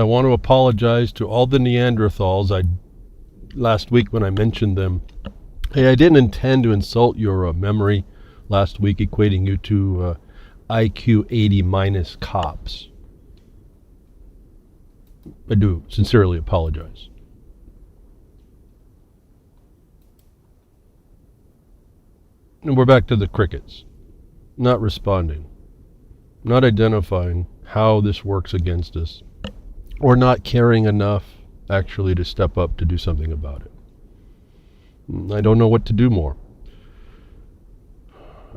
I want to apologize to all the Neanderthals last week when I mentioned them. Hey, I didn't intend to insult your memory last week, equating you to IQ 80 minus cops. I do sincerely apologize. And we're back to the crickets. Not responding. Not identifying how this works against us. Or not caring enough actually to step up to do something about it. I don't know what to do more.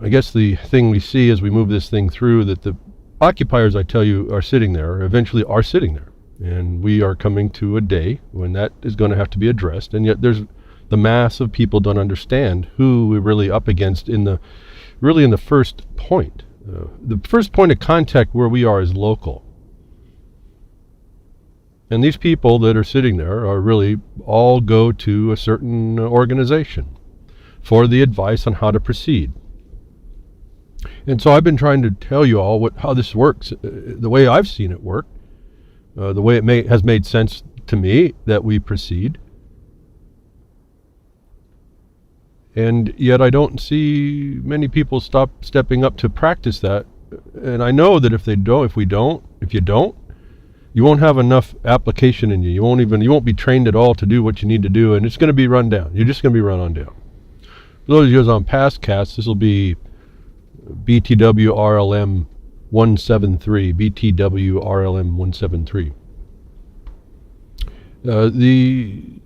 I guess the thing we see as we move this thing through, that the occupiers, I tell you, are sitting there, eventually are sitting there. And we are coming to a day when that is going to have to be addressed. And yet there's the mass of people don't understand who we're really up against in the first point. The first point of contact where we are is local. And these people that are sitting there are really all go to a certain organization for the advice on how to proceed. And so I've been trying to tell you all how this works, the way I've seen it work, the way it has made sense to me that we proceed. And yet I don't see many people stepping up to practice that. And I know that if you don't, you won't have enough application in you. You won't be trained at all to do what you need to do, and it's going to be run down. You're just going to be run on down. For those of you on past casts, this will be BTWRLM173, BTWRLM173.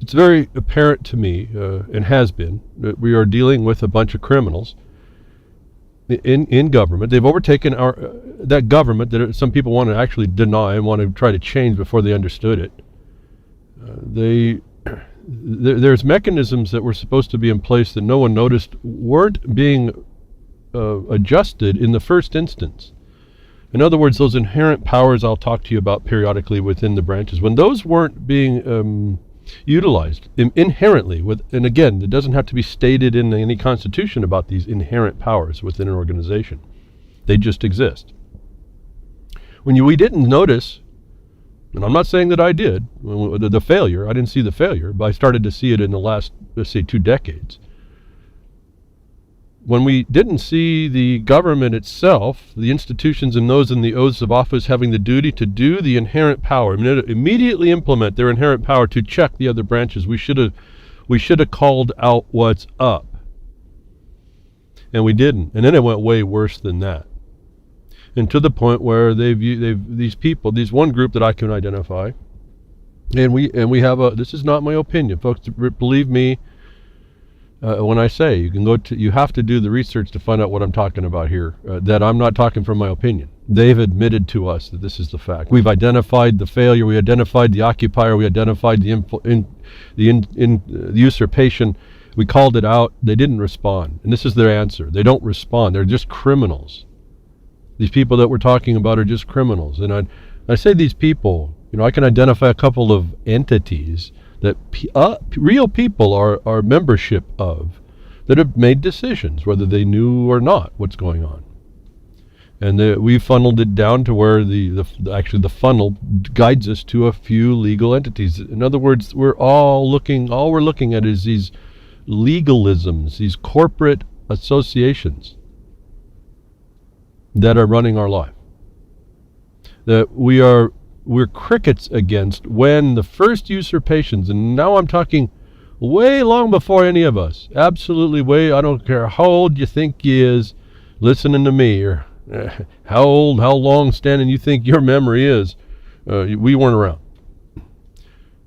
It's very apparent to me, and has been, that we are dealing with a bunch of criminals in government. They've overtaken that government that some people want to actually deny and want to try to change before they understood it. There's mechanisms that were supposed to be in place that no one noticed weren't being adjusted in the first instance. In other words, those inherent powers I'll talk to you about periodically within the branches, when those weren't being utilized inherently, and again, it doesn't have to be stated in any constitution about these inherent powers within an organization. They just exist. When we didn't notice, and I'm not saying that I did, the failure, I didn't see the failure, but I started to see it in the last, let's say, 2 decades. When we didn't see the government itself, the institutions and those in the oaths of office having the duty to do the inherent power, immediately implement their inherent power to check the other branches, we should have called out what's up. And we didn't. And then it went way worse than that. And to the point where these people, this one group that I can identify, and we have this is not my opinion, folks, believe me. When I say you have to do the research to find out what I'm talking about here, that I'm not talking from my opinion. They've admitted to us that this is the fact. We've identified the failure, we identified the occupier, we identified the usurpation, we called it out, they didn't respond. And this is their answer. They don't respond, they're just criminals. These people that we're talking about are just criminals. And I say these people, I can identify a couple of entities that real people are membership of, that have made decisions, whether they knew or not what's going on. And we funneled it down to where actually the funnel guides us to a few legal entities. In other words, all we're looking at is these legalisms, these corporate associations that are running our life. That we're crickets against when the first usurpations, and now I'm talking way long before any of us, absolutely I don't care how old you think he is listening to me, or how long standing you think your memory is, we weren't around.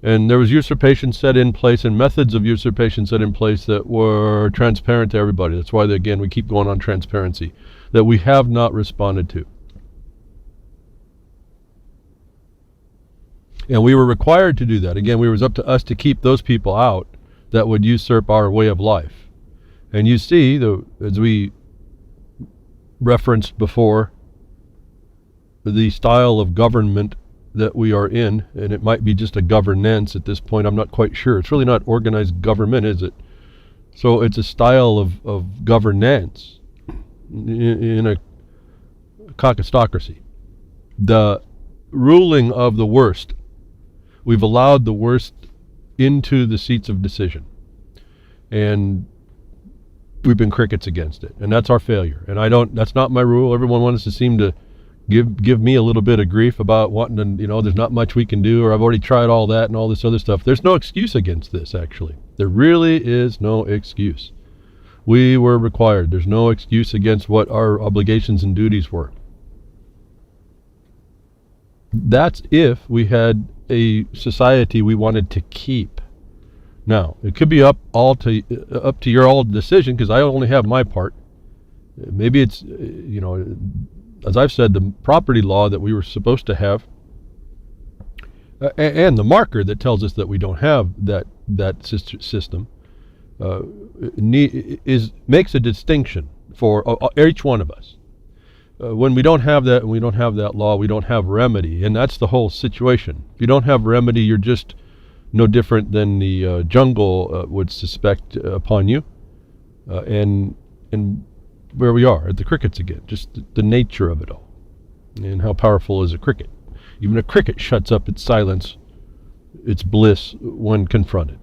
And there was usurpation set in place and methods of usurpation set in place that were transparent to everybody. That's why, again, we keep going on transparency, that we have not responded to. And we were required to do that. Again, it was up to us to keep those people out that would usurp our way of life. And you see, as we referenced before, the style of government that we are in, and it might be just a governance at this point, I'm not quite sure. It's really not organized government, is it? So it's a style of governance in a caucustocracy. The ruling of the worst. We've allowed the worst into the seats of decision. And we've been crickets against it. And that's our failure. And that's not my rule. Everyone wants to seem to give me a little bit of grief about wanting to, there's not much we can do, or I've already tried all that and all this other stuff. There's no excuse against this, actually. There really is no excuse. We were required. There's no excuse against what our obligations and duties were. That's if we had a society we wanted to keep. Now, it could be up to your all decision, because I only have my part. Maybe it's, as I've said, the property law that we were supposed to have, and the marker that tells us that we don't have that system, makes a distinction for each one of us. When we don't have that, and we don't have that law, we don't have remedy, and that's the whole situation. If you don't have remedy, you're just no different than the jungle would suspect upon you, and where we are at the crickets again, just the nature of it all, and how powerful is a cricket. Even a cricket shuts up its silence, its bliss, when confronted.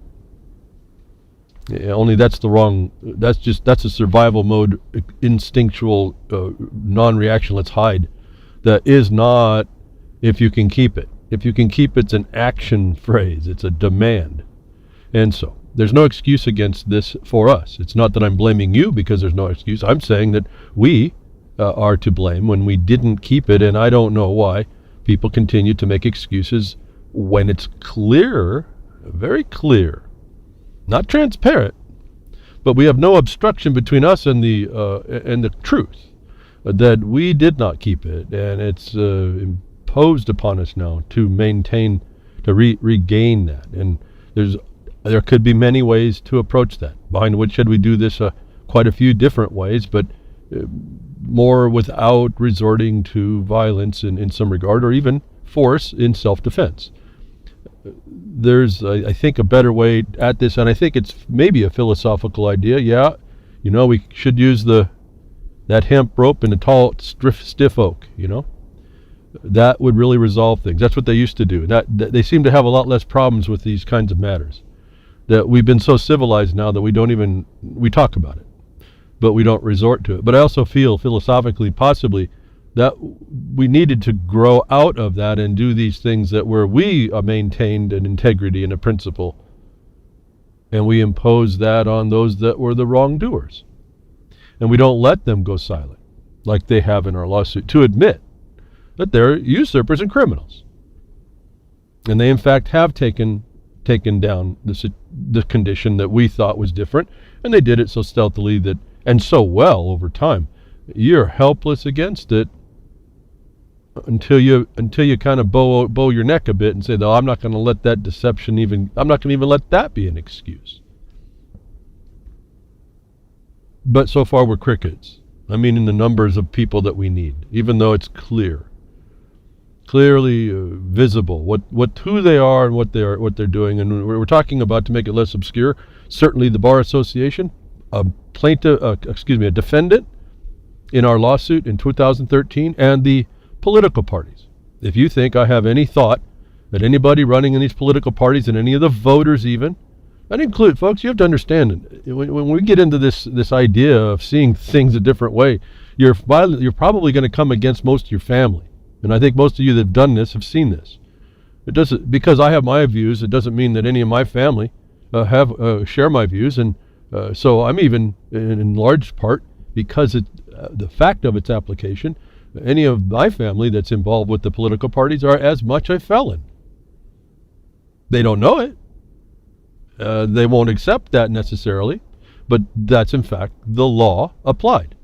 Only that's a survival mode, instinctual, non-reaction, let's hide. That is not if you can keep it. If you can keep it's an action phrase, it's a demand. And so, there's no excuse against this for us. It's not that I'm blaming you because there's no excuse. I'm saying that we are to blame when we didn't keep it, and I don't know why people continue to make excuses when it's clear, very clear, not transparent, but we have no obstruction between us and the truth that we did not keep it, and it's imposed upon us now to maintain, to regain that. And there could be many ways to approach that. Behind the Woodshed, we do this quite a few different ways, but more without resorting to violence in some regard, or even force in self-defense. There's, I think, a better way at this, and I think it's maybe a philosophical idea. Yeah, we should use that hemp rope and a tall, stiff oak, That would really resolve things. That's what they used to do. That they seem to have a lot less problems with these kinds of matters. That we've been so civilized now that we talk about it, but we don't resort to it. But I also feel philosophically, possibly, that we needed to grow out of that and do these things that where we maintained an integrity and a principle, and we impose that on those that were the wrongdoers. And we don't let them go silent, like they have in our lawsuit, to admit that they're usurpers and criminals. And they, in fact, have taken down the condition that we thought was different, and they did it so stealthily and so well over time. You're helpless against it until you kind of bow your neck a bit and say, though, I'm not going to let that deception I'm not going to even let that be an excuse. But so far we're crickets. I mean, in the numbers of people that we need, even though it's clearly visible who they are and what they're doing. And we're talking about, to make it less obscure, certainly the Bar Association, a defendant in our lawsuit in 2013, and the political parties. If you think I have any thought that anybody running in these political parties, and any of the voters even, that include, folks, you have to understand, when we get into this idea of seeing things a different way, you're probably going to come against most of your family. And I think most of you that have done this have seen this. It doesn't, because I have my views, it doesn't mean that any of my family share my views, and so I'm even, in large part, because the fact of its application, any of my family that's involved with the political parties are as much a felon. They don't know it. They won't accept that necessarily, but that's in fact the law applied.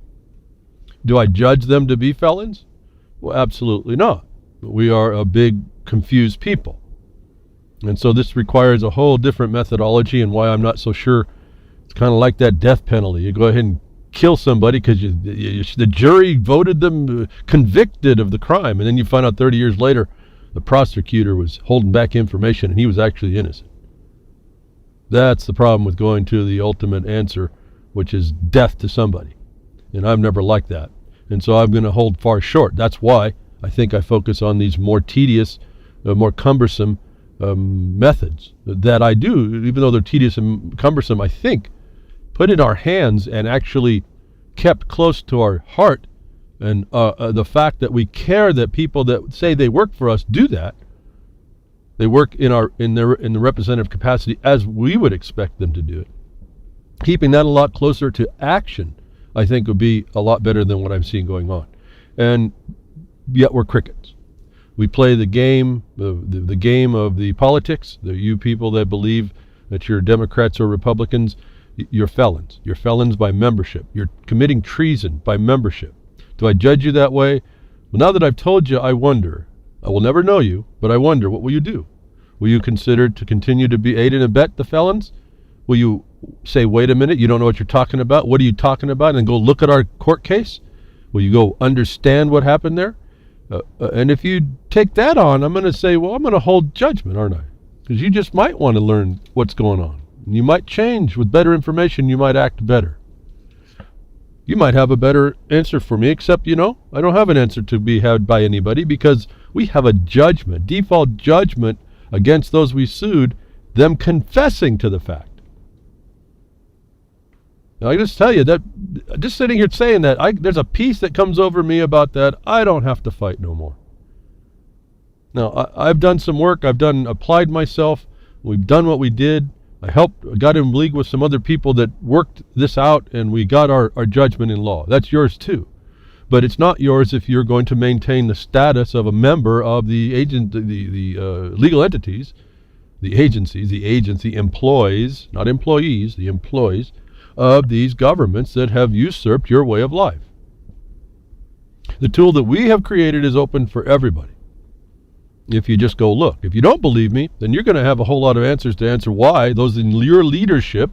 Do I judge them to be felons? Well, absolutely not. We are a big, confused people. And so this requires a whole different methodology, and why I'm not so sure. It's kind of like that death penalty. You go ahead and kill somebody because the jury voted them convicted of the crime, and then you find out 30 years later the prosecutor was holding back information and he was actually innocent. That's the problem with going to the ultimate answer, which is death to somebody. And I've never liked that. And so I'm going to hold far short. That's why I think I focus on these more tedious, more cumbersome methods that I do, even though they're tedious and cumbersome, I think put in our hands and actually kept close to our heart, and the fact that we care that people that say they work for us do that. They work in the representative capacity as we would expect them to do it. Keeping that a lot closer to action, I think, would be a lot better than what I'm seeing going on. And yet we're crickets. We play the game, the game of the politics. You people that believe that you're Democrats or Republicans, you're felons. You're felons by membership. You're committing treason by membership. Do I judge you that way? Well, now that I've told you, I wonder. I will never know you, but I wonder, what will you do? Will you consider to continue to be aid and abet the felons? Will you say, wait a minute, you don't know what you're talking about? What are you talking about? And go look at our court case? Will you go understand what happened there? And if you take that on, I'm going to say, well, I'm going to hold judgment, aren't I? Because you just might want to learn what's going on. You might change. With better information, you might act better. You might have a better answer for me, except, I don't have an answer to be had by anybody, because we have a judgment, default judgment against those we sued, them confessing to the fact. Now, I just tell you that, just sitting here saying that, there's a peace that comes over me about that. I don't have to fight no more. Now, I've done some work. Applied myself. We've done what we did. I got in league with some other people that worked this out, and we got our judgment in law. That's yours too. But it's not yours if you're going to maintain the status of a member of the legal entities, the agencies. The agency employs, not employees, the employees of these governments that have usurped your way of life. The tool that we have created is open for everybody. If you just go look. If you don't believe me, then you're going to have a whole lot of answers to answer why those in your leadership,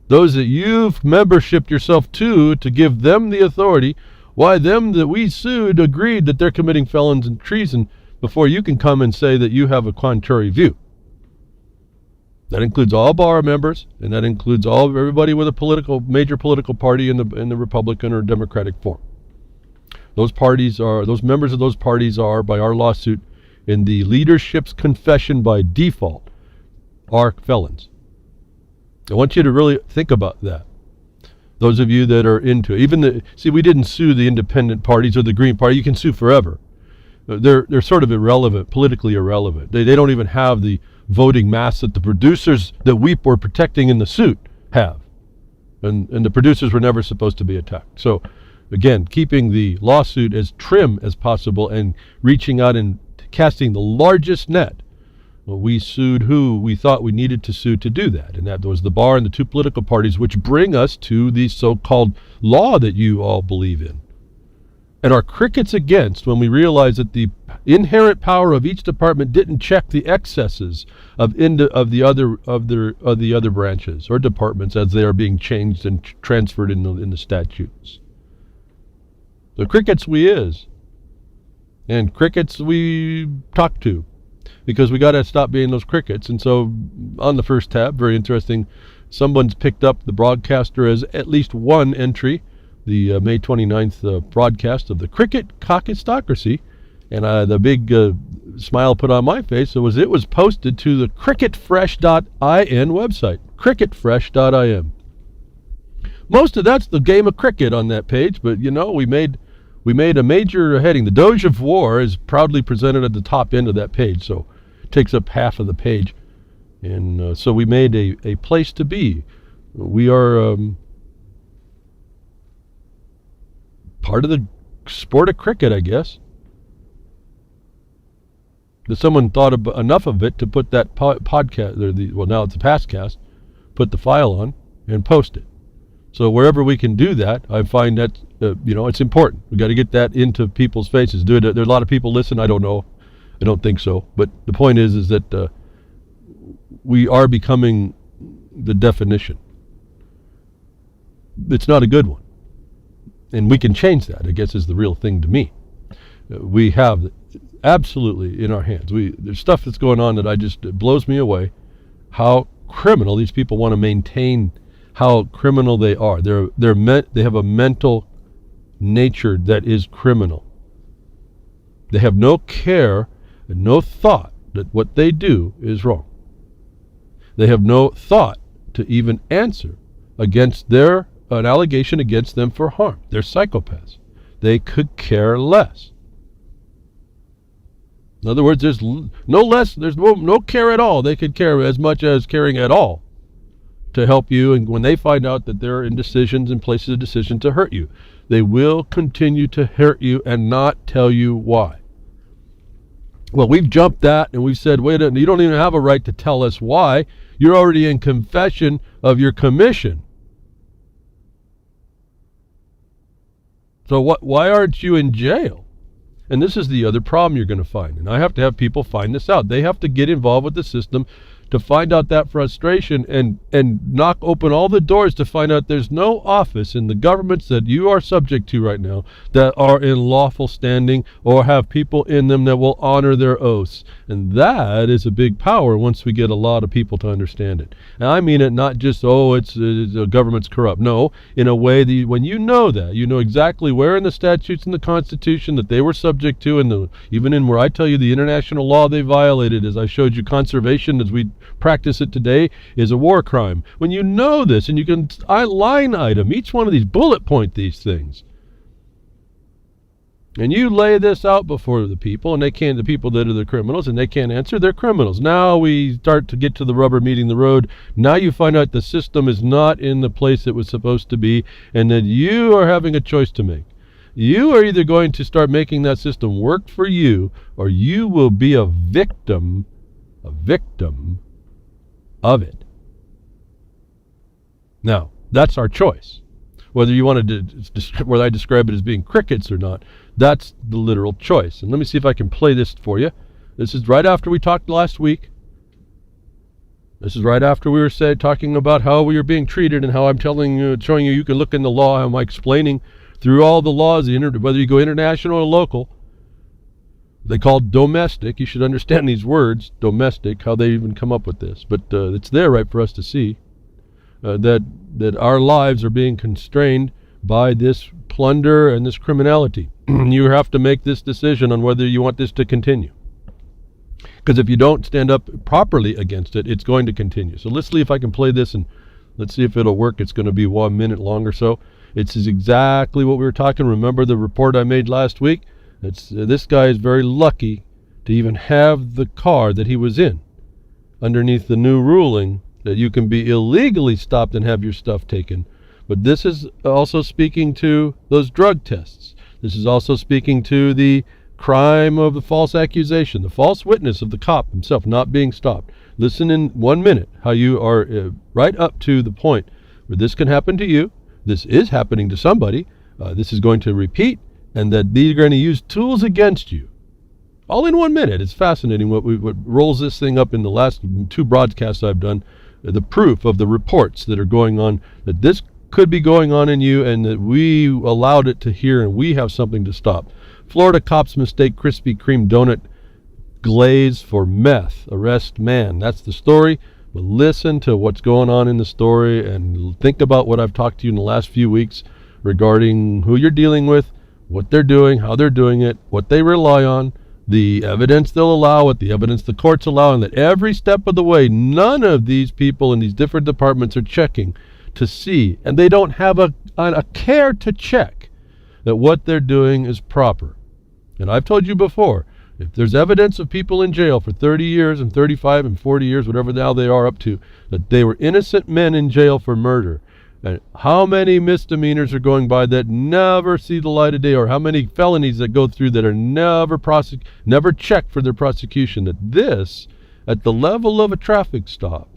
those that you've membershiped yourself to give them the authority, why them that we sued agreed that they're committing felons and treason before you can come and say that you have a contrary view. That includes all bar members, and that includes everybody with a major political party in the Republican or Democratic form. Those members of those parties are, by our lawsuit, in the leadership's confession by default, are felons. I want you to really think about that. Those of you that are into it, we didn't sue the independent parties or the Green Party. You can sue forever. They're sort of irrelevant, politically irrelevant. They don't even have the voting mass that the producers that we were protecting in the suit have. And the producers were never supposed to be attacked. So, again, keeping the lawsuit as trim as possible and reaching out and casting the largest net. Well, we sued who we thought we needed to sue to do that. And that was the bar and the two political parties, which bring us to the so-called law that you all believe in. And are crickets against when we realize that the inherent power of each department didn't check the excesses of the other branches or departments as they are being changed and transferred in the statutes. The crickets we is. And crickets we talk to, because we got to stop being those crickets. And so on the first tab, very interesting, someone's picked up the broadcaster as at least one entry, the May 29th broadcast of the Cricket Caucusocracy, and the big smile put on my face was it was posted to the cricketfresh.in website, cricketfresh.in. Most of that's the game of cricket on that page, but we made a major heading. The Doge of War is proudly presented at the top end of that page, so it takes up half of the page. And so we made a place to be. We are part of the sport of cricket, I guess. That someone thought enough of it to put that podcast, now it's a pastcast, put the file on and post it. So wherever we can do that, I find that, it's important. We got to get that into people's faces. There are a lot of people listen. I don't know. I don't think so. But the point is that we are becoming the definition. It's not a good one. And we can change that, I guess, is the real thing to me. We have absolutely in our hands. There's stuff that's going on that it blows me away. How criminal these people want to maintain. How criminal they are. They have a mental nature that is criminal. They have no care and no thought that what they do is wrong. They have no thought to even answer against an allegation against them for harm. They're psychopaths. They could care less. In other words, there's no care at all. They could care as much as caring at all to help you, and when they find out that they're in decisions and places of decision to hurt you, they will continue to hurt you and not tell you why. Well, we've jumped that and we've said, wait a minute, you don't even have a right to tell us why. You're already in confession of your commission. So why aren't you in jail? And this is the other problem you're going to find. And I have to have people find this out. They have to get involved with the system to find out that frustration and knock open all the doors to find out there's no office in the governments that you are subject to right now that are in lawful standing or have people in them that will honor their oaths. And that is a big power once we get a lot of people to understand it. And I mean it not just, the government's corrupt. No, in a way that when you know that, you know exactly where in the statutes and the Constitution that they were subject to, and even in where I tell you the international law they violated, as I showed you, conservation as we practice it today is a war crime. When you know this, and you can line item each one of these, bullet point these things, and you lay this out before the people, and the people that are the criminals, and they can't answer, they're criminals. Now we start to get to the rubber meeting the road. Now you find out the system is not in the place it was supposed to be, and that you are having a choice to make. You are either going to start making that system work for you, or you will be a victim of it. Now, that's our choice. Whether you want to, whether I describe it as being crickets or not, that's the literal choice. And let me see if I can play this for you. This is right after we talked last week. This is right after we were talking about how we are being treated and how I'm showing you, you can look in the law, how I'm explaining through all the laws, whether you go international or local. They call domestic. You should understand these words, domestic, how they even come up with this. But it's there right for us to see that our lives are being constrained by this plunder and this criminality. You have to make this decision on whether you want this to continue. Because if you don't stand up properly against it, it's going to continue. So let's see if I can play this, and let's see if it'll work. It's going to be 1 minute long or so. It's exactly what we were talking. Remember the report I made last week? This guy is very lucky to even have the car that he was in underneath the new ruling that you can be illegally stopped and have your stuff taken. But this is also speaking to those drug tests. This is also speaking to the crime of the false accusation, the false witness of the cop himself not being stopped. Listen in 1 minute how you are right up to the point where this can happen to you. This is happening to somebody. This is going to repeat. And that these are going to use tools against you. All in 1 minute. It's fascinating what rolls this thing up in the last 2 broadcasts I've done. The proof of the reports that are going on, that this could be going on in you, and that we allowed it to hear, and we have something to stop. Florida cops mistake Krispy Kreme donut glaze for meth. Arrest man. That's the story. But listen to what's going on in the story, and think about what I've talked to you in the last few weeks regarding who you're dealing with, what they're doing, how they're doing it, what they rely on, the evidence they'll allow, what the evidence the courts allow, and that every step of the way, none of these people in these different departments are checking to see, and they don't have a care to check that what they're doing is proper. And I've told you before, if there's evidence of people in jail for 30 years and 35 and 40 years, whatever now they are up to, that they were innocent men in jail for murder, and how many misdemeanors are going by that never see the light of day, or how many felonies that go through that are never checked for their prosecution, that this, at the level of a traffic stop,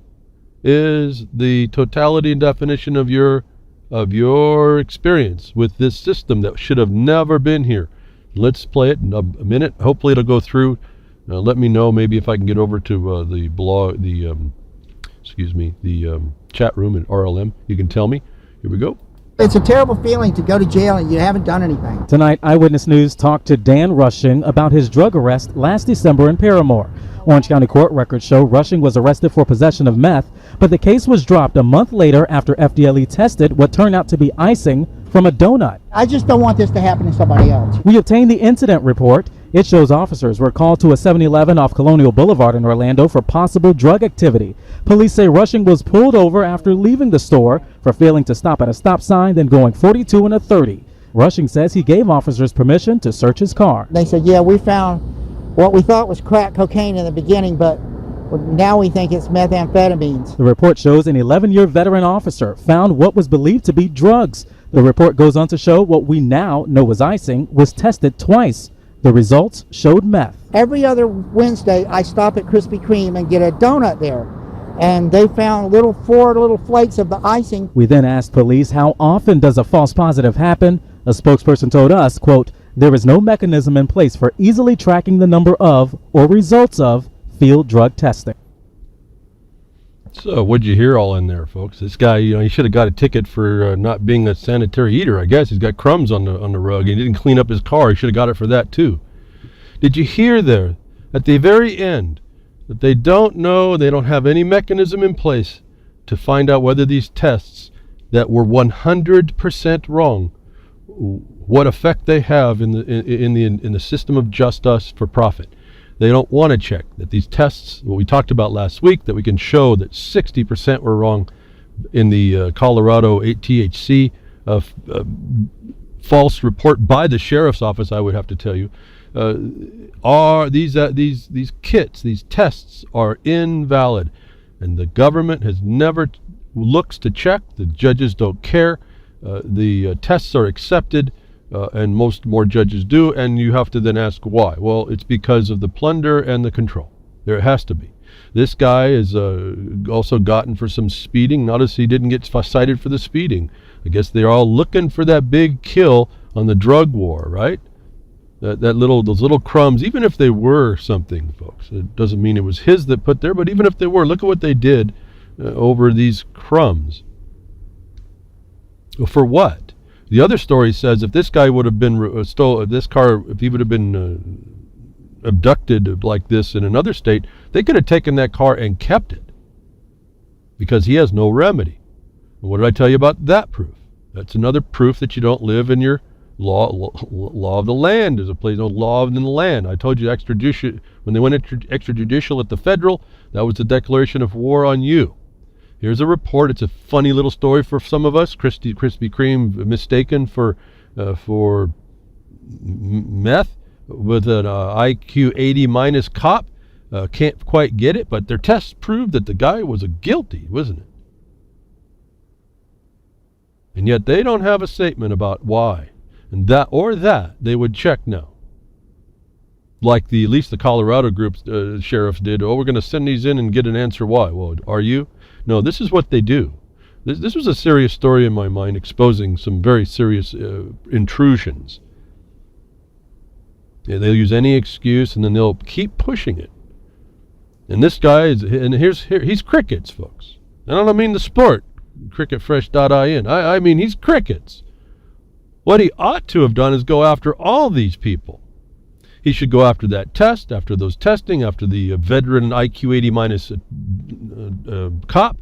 is the totality and definition of your experience with this system that should have never been here. Let's play it in a minute. Hopefully it'll go through. Let me know maybe if I can get over to the blog, the chat room at RLM. You can tell me. Here we go. It's a terrible feeling to go to jail and you haven't done anything. Tonight, Eyewitness News talked to Dan Rushing about his drug arrest last December in Paramore. Orange County court records show Rushing was arrested for possession of meth, but the case was dropped a month later after FDLE tested what turned out to be icing from a donut. I just don't want this to happen to somebody else. We obtained the incident report. It shows officers were called to a 7-Eleven off Colonial Boulevard in Orlando for possible drug activity. Police say Rushing was pulled over after leaving the store for failing to stop at a stop sign, then going 42 and a 30. Rushing says he gave officers permission to search his car. They said, yeah, we found what we thought was crack cocaine in the beginning, but now we think it's methamphetamines. The report shows an 11-year veteran officer found what was believed to be drugs. The report goes on to show what we now know was icing was tested twice. The results showed meth. Every other Wednesday, I stop at Krispy Kreme and get a donut there, and they found four little flakes of the icing. We then asked police, how often does a false positive happen? A spokesperson told us, quote, there is no mechanism in place for easily tracking the number of or results of field drug testing. So what'd you hear all in there, folks? This guy, he should have got a ticket for not being a sanitary eater, I guess. He's got crumbs on the rug. He didn't clean up his car. He should have got it for that too. Did you hear there at the very end that they don't know, they don't have any mechanism in place to find out whether these tests that were 100% wrong, what effect they have in the system of just us for profit? They don't want to check that these tests, what we talked about last week, that we can show that 60% were wrong in the Colorado THC false report by the sheriff's office, I would have to tell you, are these kits, these tests are invalid, and the government has never looks to check. The judges don't care. The tests are accepted. And more judges do, and you have to then ask why. Well, it's because of the plunder and the control. There has to be. This guy is also gotten for some speeding. Notice he didn't get cited for the speeding. I guess they're all looking for that big kill on the drug war, right? Those little crumbs, even if they were something, folks, it doesn't mean it was his that put there, but even if they were, look at what they did over these crumbs. For what? The other story says if this guy would have been if he would have been abducted like this in another state, they could have taken that car and kept it because he has no remedy. And what did I tell you about that proof? That's another proof that you don't live in your law of the land. There's a place, no law in the land. I told you extradition, when they went extrajudicial at the federal, that was the declaration of war on you. Here's a report. It's a funny little story for some of us. Krispy Kreme mistaken for meth with an IQ 80 minus cop. Can't quite get it, but their tests proved that the guy was guilty, wasn't it? And yet they don't have a statement about why. And that they would check now. Like at least the Colorado group sheriffs did. Oh, we're going to send these in and get an answer why. Well, are you? No, this is what they do. This was a serious story in my mind, exposing some very serious intrusions. Yeah, they'll use any excuse, and then they'll keep pushing it. And this guy he's crickets, folks. I don't mean the sport, cricketfresh.in. I mean he's crickets. What he ought to have done is go after all these people. He should go after that test, after those testing, after the veteran IQ 80 minus cop,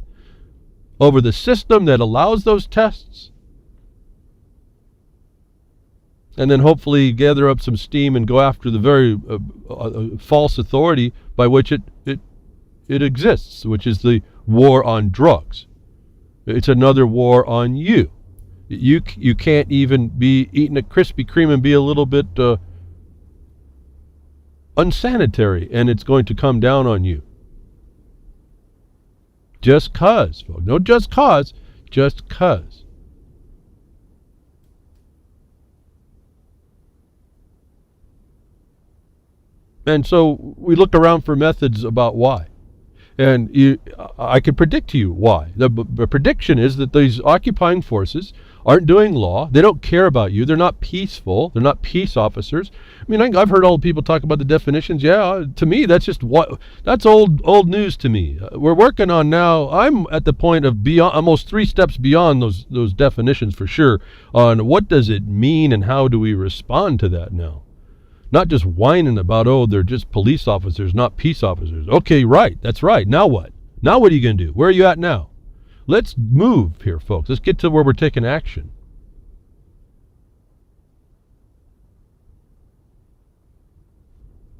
over the system that allows those tests, and then hopefully gather up some steam and go after the very false authority by which it exists, which is the war on drugs. It's another war on you. You can't even be eating a Krispy Kreme and be a little bit unsanitary, and it's going to come down on you. Just cause, folks. No just cause, just cause. And so we looked around for methods about why. And I can predict to you why. The prediction is that these occupying forces aren't doing law. They don't care about you. They're not peaceful. They're not peace officers. I mean, I've heard all the people talk about the definitions. Yeah, to me, that's just that's old news to me. We're working on now. I'm at the point of almost 3 steps beyond those definitions for sure on what does it mean and how do we respond to that now. Not just whining about, they're just police officers, not peace officers. Okay, right. That's right. Now what? Now what are you going to do? Where are you at now? Let's move here, folks. Let's get to where we're taking action.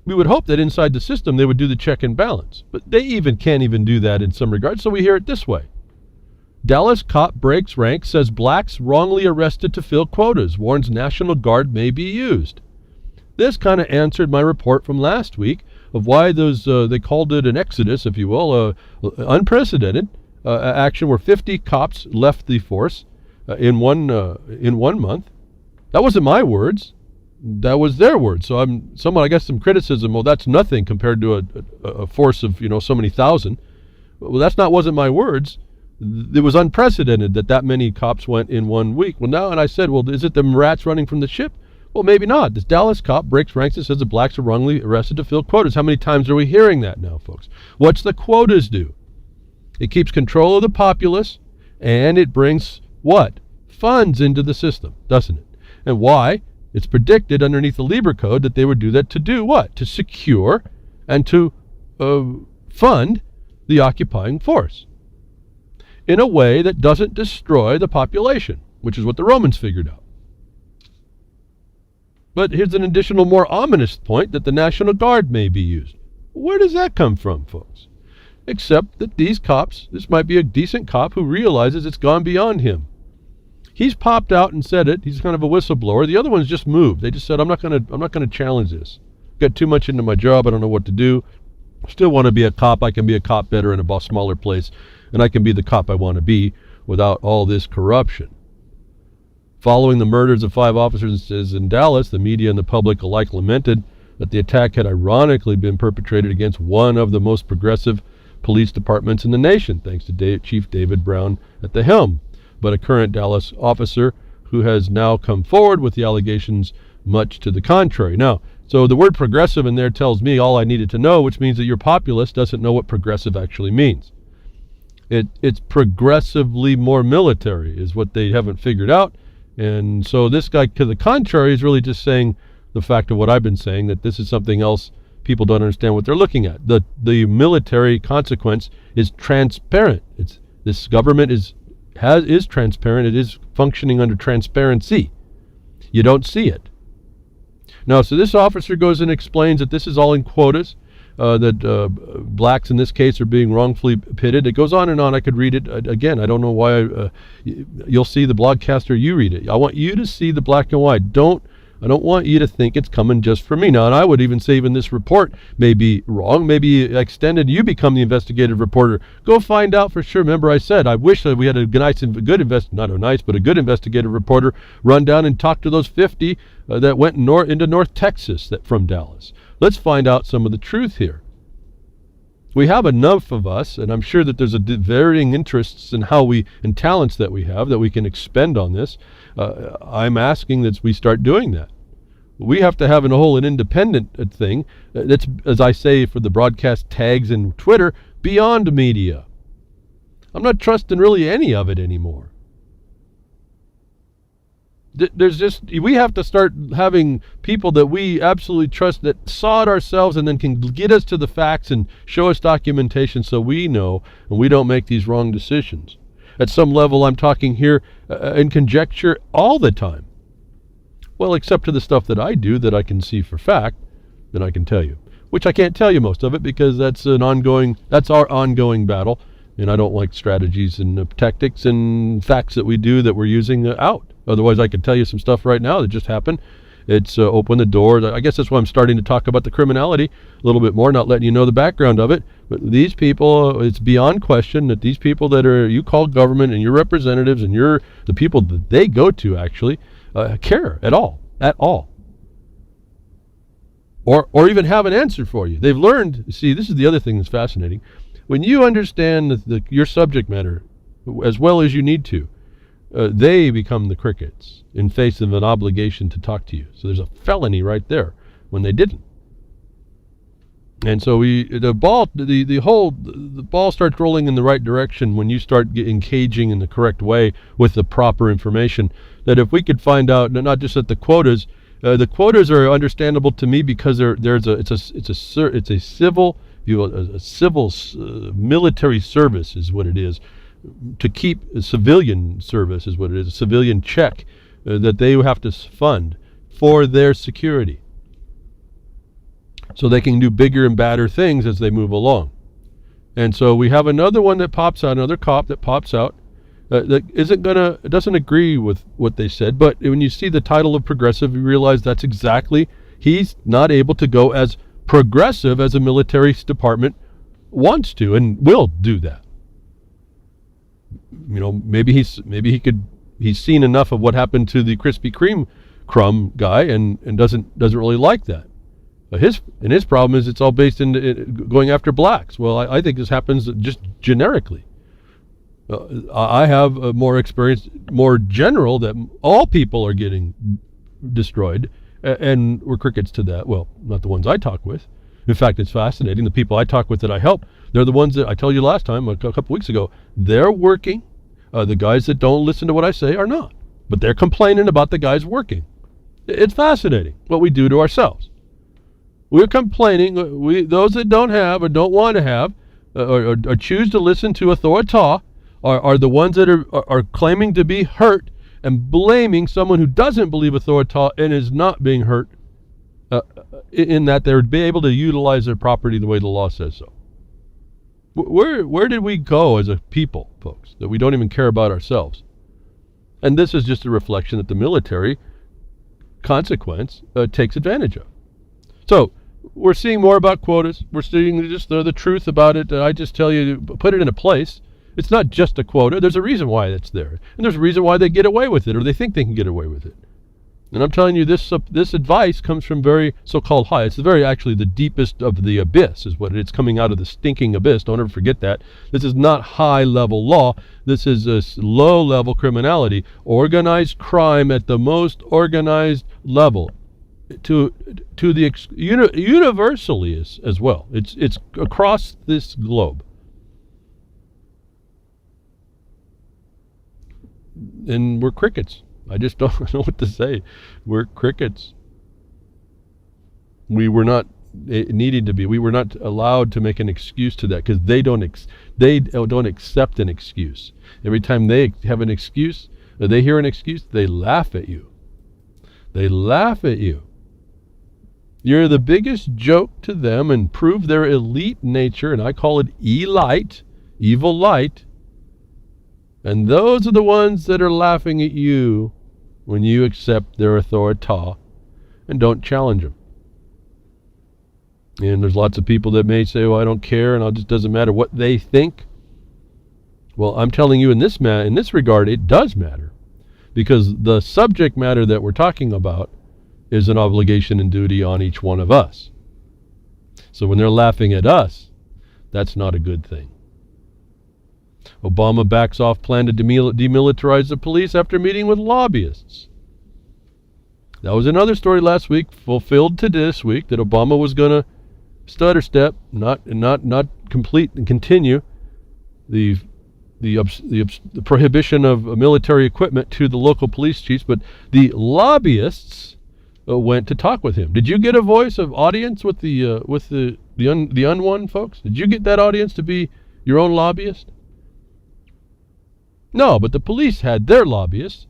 we would hope that inside the system they would do the check and balance. But they can't even do that in some regards, so we hear it this way. Dallas cop breaks ranks, says blacks wrongly arrested to fill quotas, warns National Guard may be used. This kind of answered my report from last week of why those, they called it an exodus, if you will, unprecedented action where 50 cops left the force in one month. That wasn't my words. That was their words. So I guess some criticism, well, that's nothing compared to a force of, so many thousand. Well, wasn't my words. It was unprecedented that many cops went in 1 week. Well, now, and I said, well, is it them rats running from the ship? Well, maybe not. This Dallas cop breaks ranks and says the blacks are wrongly arrested to fill quotas. How many times are we hearing that now, folks? What's the quotas do? It keeps control of the populace, and it brings what? Funds into the system, doesn't it? And why? It's predicted underneath the Lieber Code that they would do that to do what? To secure and to fund the occupying force in a way that doesn't destroy the population, which is what the Romans figured out. But here's an additional, more ominous point, that the National Guard may be used. Where does that come from, folks? Except that these cops, this might be a decent cop who realizes it's gone beyond him. He's popped out and said it. He's kind of a whistleblower. The other ones just moved. They just said, I'm not gonna challenge this. Got too much into my job. I don't know what to do. Still want to be a cop. I can be a cop better in a smaller place, and I can be the cop I want to be without all this corruption. Following the murders of 5 officers in Dallas, the media and the public alike lamented that the attack had ironically been perpetrated against one of the most progressive police departments in the nation, thanks to Chief David Brown at the helm, but a current Dallas officer who has now come forward with the allegations much to the contrary. Now, so the word progressive in there tells me all I needed to know, which means that your populace doesn't know what progressive actually means. It's progressively more military is what they haven't figured out. And so this guy, to the contrary, is really just saying the fact of what I've been saying, that this is something else. People don't understand what they're looking at. The military consequence is transparent. This government is transparent. It is functioning under transparency. You don't see it. Now, so this officer goes and explains that this is all in quotas, that blacks in this case are being wrongfully pitted. It goes on and on. I could read it again. I don't know why. You'll see the blogcaster. You read it. I want you to see the black and white. I don't want you to think it's coming just for me. Now, and I would even say even this report may be wrong, maybe extended. You become the investigative reporter. Go find out for sure. Remember I said, I wish that we had a nice and good a good investigative reporter run down and talk to those 50 that went into North Texas from Dallas. Let's find out some of the truth here. We have enough of us, and I'm sure that there's varying interests in and talents that we have that we can expend on this. I'm asking that we start doing that. We have to have an independent thing that's, as I say for the broadcast tags and Twitter, beyond media. I'm not trusting really any of it anymore. We have to start having people that we absolutely trust, that saw it ourselves and then can get us to the facts and show us documentation so we know and we don't make these wrong decisions. At some level, I'm talking here in conjecture all the time. Well, except to the stuff that I do that I can see for fact, then I can tell you. Which I can't tell you most of it because that's our ongoing battle, and I don't like strategies and tactics and facts that we do that we're using out. Otherwise, I could tell you some stuff right now that just happened. It's opened the door. I guess that's why I'm starting to talk about the criminality a little bit more, not letting you know the background of it. But these people, it's beyond question that these people that you call government and your representatives and the people that they go to actually care at all. Or even have an answer for you. They've learned, see, this is the other thing that's fascinating. When you understand your subject matter as well as you need to, they become the crickets in face of an obligation to talk to you. So there's a felony right there when they didn't. And so the ball starts rolling in the right direction when you start engaging in the correct way with the proper information. That if we could find out, not just that the quotas are understandable to me because it's a civil military service is what it is. To keep a civilian service is what it is, a civilian check that they have to fund for their security. so they can do bigger and badder things as they move along. And so we have another one that pops out, another cop that pops out that doesn't agree with what they said. But when you see the title of progressive, you realize that's exactly, he's not able to go as progressive as a military department wants to and will do that. You know, maybe he's seen enough of what happened to the Krispy Kreme crumb guy and doesn't really like that. His problem is it's all based in going after blacks. Well, I think this happens just generically. I have a more experience, more general, that all people are getting destroyed, and we're crickets to that. Well, not the ones I talk with. In fact, it's fascinating. The people I talk with that I help, they're the ones that I told you last time, a couple weeks ago, they're working. The guys that don't listen to what I say are not. But they're complaining about the guys working. It's fascinating what we do to ourselves. We're complaining. Those that don't have or don't want to have or choose to listen to authority are the ones that are claiming to be hurt and blaming someone who doesn't believe authority and is not being hurt in that they would be able to utilize their property the way the law says so. Where did we go as a people, folks, that we don't even care about ourselves? And this is just a reflection that the military consequence takes advantage of. So we're seeing more about quotas. We're seeing just the truth about it. I just tell you, put it in a place. It's not just a quota. There's a reason why it's there. And there's a reason why they get away with it, or they think they can get away with it. And I'm telling you, this advice comes from very so-called high. It's actually the deepest of the abyss is what it's coming out of the stinking abyss. Don't ever forget that. This is not high-level law. This is a low-level criminality. Organized crime at the most organized level. To the universally as well. It's across this globe. And we're crickets. I just don't know what to say. We're crickets. We were not needed to be. We were not allowed to make an excuse to that because they don't accept an excuse. Every time they have an excuse, or they hear an excuse, they laugh at you. They laugh at you. You're the biggest joke to them and prove their elite nature, and I call it elite, evil light. And those are the ones that are laughing at you when you accept their authority and don't challenge them. And there's lots of people that may say, well, I don't care, and it just doesn't matter what they think. Well, I'm telling you in this regard, it does matter. Because the subject matter that we're talking about is an obligation and duty on each one of us. So when they're laughing at us, that's not a good thing. Obama backs off plan to demilitarize the police after meeting with lobbyists. That was another story last week, fulfilled to this week, that Obama was going to stutter step, not complete and continue the prohibition of military equipment to the local police chiefs, but the lobbyists went to talk with him. Did you get a voice of audience with the unwon folks? Did you get that audience to be your own lobbyist? No, but the police had their lobbyists.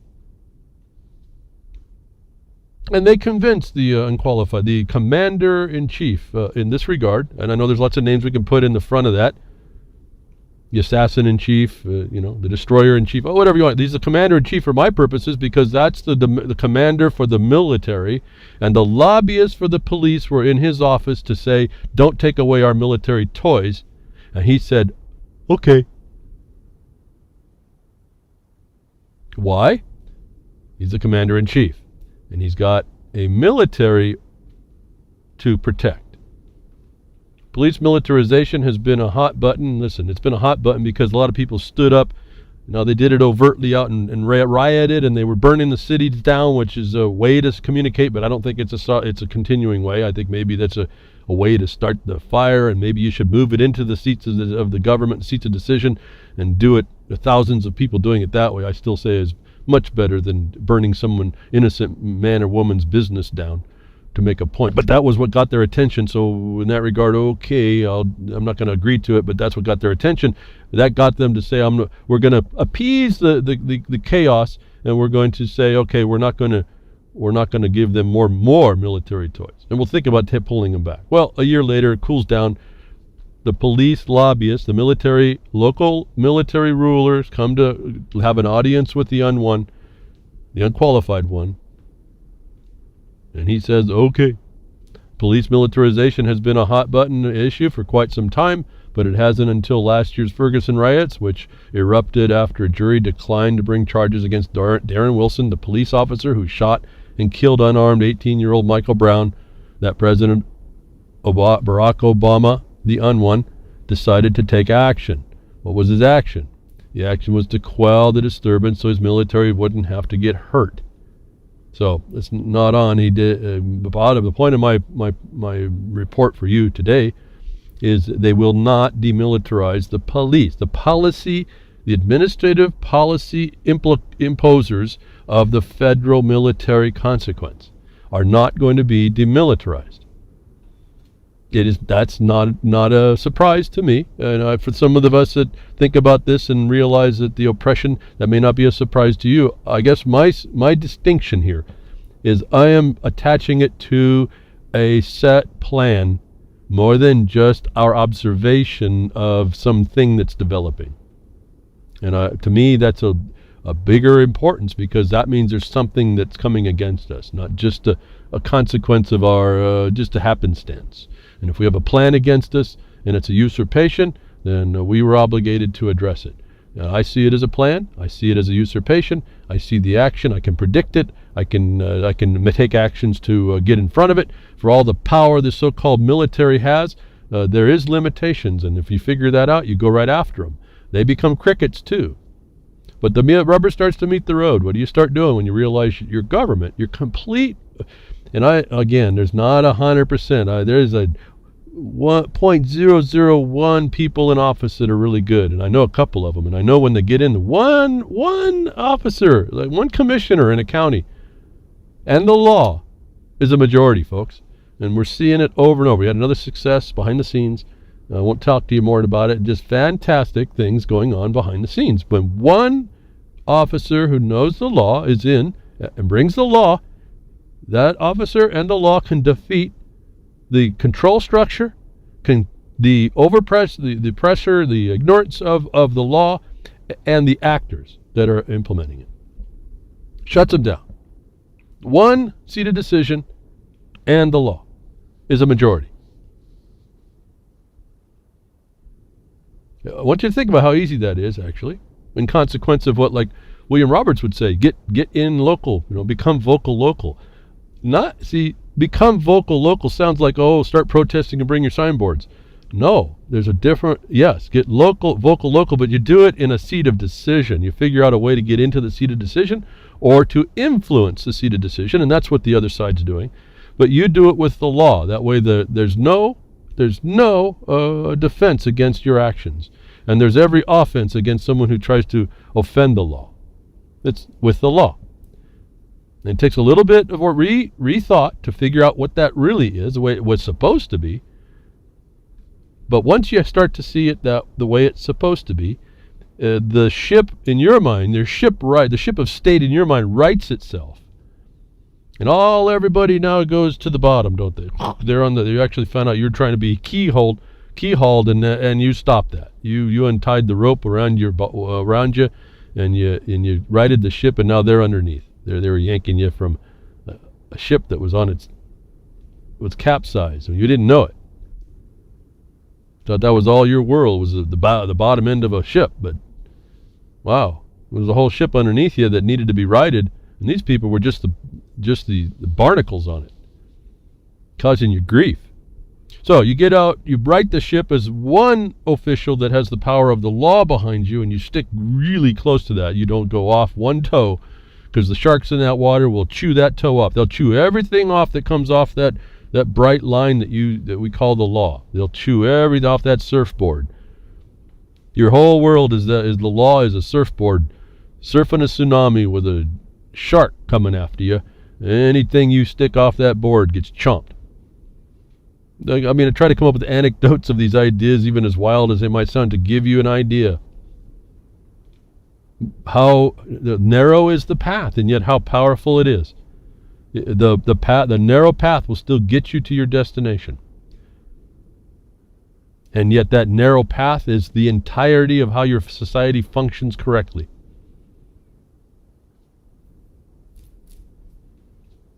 And they convinced the unqualified, the commander-in-chief in this regard, and I know there's lots of names we can put in the front of that, the assassin-in-chief, the destroyer-in-chief, whatever you want. He's the commander-in-chief for my purposes because that's the commander for the military, and the lobbyists for the police were in his office to say, don't take away our military toys. And he said, okay. Why? He's the commander-in-chief, and he's got a military to protect. Police militarization has been a hot button. Listen, it's been a hot button because a lot of people stood up. Now, they did it overtly out and rioted, and they were burning the cities down, which is a way to communicate, but I don't think it's a continuing way. I think maybe that's a way to start the fire, and maybe you should move it into the seats of the government, seats of decision, and do it. Thousands of people doing it that way, I still say, is much better than burning someone, innocent man or woman's business down to make a point. But that was what got their attention. So in that regard, okay, I'm not going to agree to it, but that's what got their attention. That got them to say, we're going to appease the chaos, and we're going to say, okay, we're not going we're not going to give them more military toys. And we'll think about pulling them back. Well, a year later, it cools down. The police lobbyists, the local military rulers come to have an audience with the unqualified one. And he says, okay, police militarization has been a hot button issue for quite some time, but it hasn't until last year's Ferguson riots, which erupted after a jury declined to bring charges against Darren Wilson, the police officer who shot and killed unarmed 18-year-old Michael Brown. That President Barack Obama, the un-one, decided to take action. What was his action? The action was to quell the disturbance so his military wouldn't have to get hurt. So it's not on. He did. The point of my report for you today is they will not demilitarize the police. The administrative policy imposers of the federal military consequence are not going to be demilitarized. That's not a surprise to me. And for some of us that think about this and realize that the oppression, that may not be a surprise to you. I guess my distinction here is I am attaching it to a set plan more than just our observation of something that's developing. And to me, that's a bigger importance, because that means there's something that's coming against us, not just a consequence of our just a happenstance. And if we have a plan against us and it's a usurpation, then we were obligated to address it. I see it as a plan. I see it as a usurpation. I see the action. I can predict it. I can take actions to get in front of it. For all the power the so-called military has, there is limitations, and if you figure that out, you go right after them. They become crickets too. But the rubber starts to meet the road. What do you start doing when you realize your government, your complete, and there's not 100%. There's a 0.001 people in office that are really good, and I know a couple of them, and I know when they get in, one officer, like one commissioner in a county, and the law is a majority, folks. And we're seeing it over and over. We had another success behind the scenes. I won't talk to you more about it. Just fantastic things going on behind the scenes. When one officer who knows the law is in and brings the law, that officer and the law can defeat the control structure, the pressure, the ignorance of the law, and the actors that are implementing it. Shuts them down. One seated decision and the law is a majority. I want you to think about how easy that is, actually, in consequence of what, like William Roberts would say, get in local, become vocal local. Become vocal local sounds like, start protesting and bring your signboards. No, there's a different, yes, get vocal local, but you do it in a seat of decision. You figure out a way to get into the seat of decision or to influence the seat of decision, and that's what the other side's doing. But you do it with the law. That way there's no defense against your actions. And there's every offense against someone who tries to offend the law. It's with the law. And it takes a little bit of rethought to figure out what that really is, the way it was supposed to be. But once you start to see it the way it's supposed to be, the ship in your mind, the ship of state in your mind rights itself. And everybody now goes to the bottom, don't they? You actually found out you're trying to be keyhauled, and you stopped that. You untied the rope around you, and you righted the ship, and now they're underneath. They were yanking you from a ship that was was capsized, and you didn't know it. Thought that was all your world, was the bottom end of a ship, but wow, there was a whole ship underneath you that needed to be righted, and these people were just the barnacles on it, causing you grief. So you get out, you right the ship as one official that has the power of the law behind you, and you stick really close to that. You don't go off one toe, because the sharks in that water will chew that toe off. They'll chew everything off that comes off that bright line that we call the law. They'll chew everything off that surfboard. Your whole world is the law is a surfboard, surfing a tsunami with a shark coming after you. Anything you stick off that board gets chomped. I try to come up with anecdotes of these ideas, even as wild as they might sound, to give you an idea how narrow is the path, and yet how powerful it is. The narrow path will still get you to your destination. And yet that narrow path is the entirety of how your society functions correctly.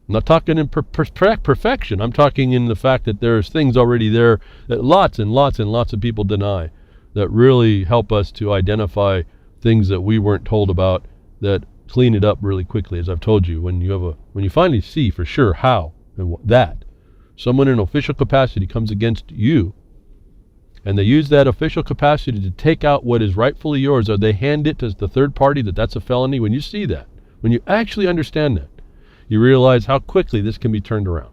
I'm not talking in perfection. I'm talking in the fact that there's things already there that lots and lots and lots of people deny, that really help us to identify things that we weren't told about, that clean it up really quickly. As I've told you, when you finally see for sure how and that someone in official capacity comes against you, and they use that official capacity to take out what is rightfully yours, or they hand it to the third party, that's a felony. When you see that, when you actually understand that, you realize how quickly this can be turned around.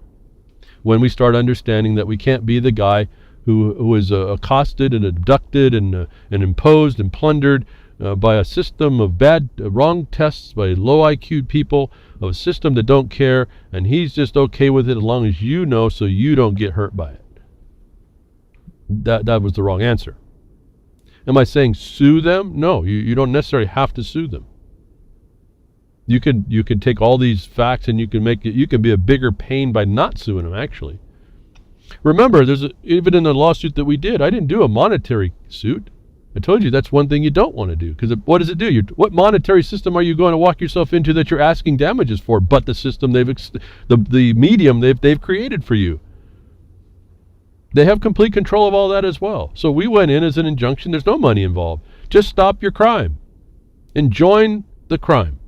When we start understanding that we can't be the guy who is accosted and abducted and imposed and plundered by a system of wrong tests by low IQ people, of a system that don't care, and he's just okay with it as long as you know, so you don't get hurt by it. That was the wrong answer. Am I saying sue them? No, you don't necessarily have to sue them. You can take all these facts and you can be a bigger pain by not suing them, actually. Remember, even in the lawsuit that we did, I didn't do a monetary suit. I told you that's one thing you don't want to do, because what does it do? What monetary system are you going to walk yourself into that you're asking damages for, but the system the medium they've created for you? They have complete control of all that as well. So we went in as an injunction. There's no money involved. Just stop your crime and join the crime.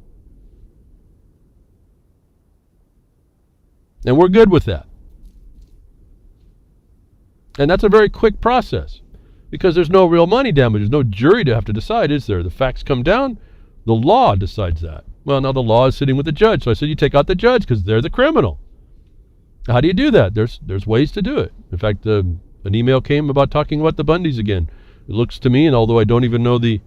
And we're good with that. And that's a very quick process, because there's no real money damage. There's no jury to have to decide, is there? The facts come down, the law decides that. Well, now the law is sitting with the judge. So I said, you take out the judge because they're the criminal. How do you do that? There's ways to do it. In fact, an email came about talking about the Bundys again. It looks to me, and although I don't know the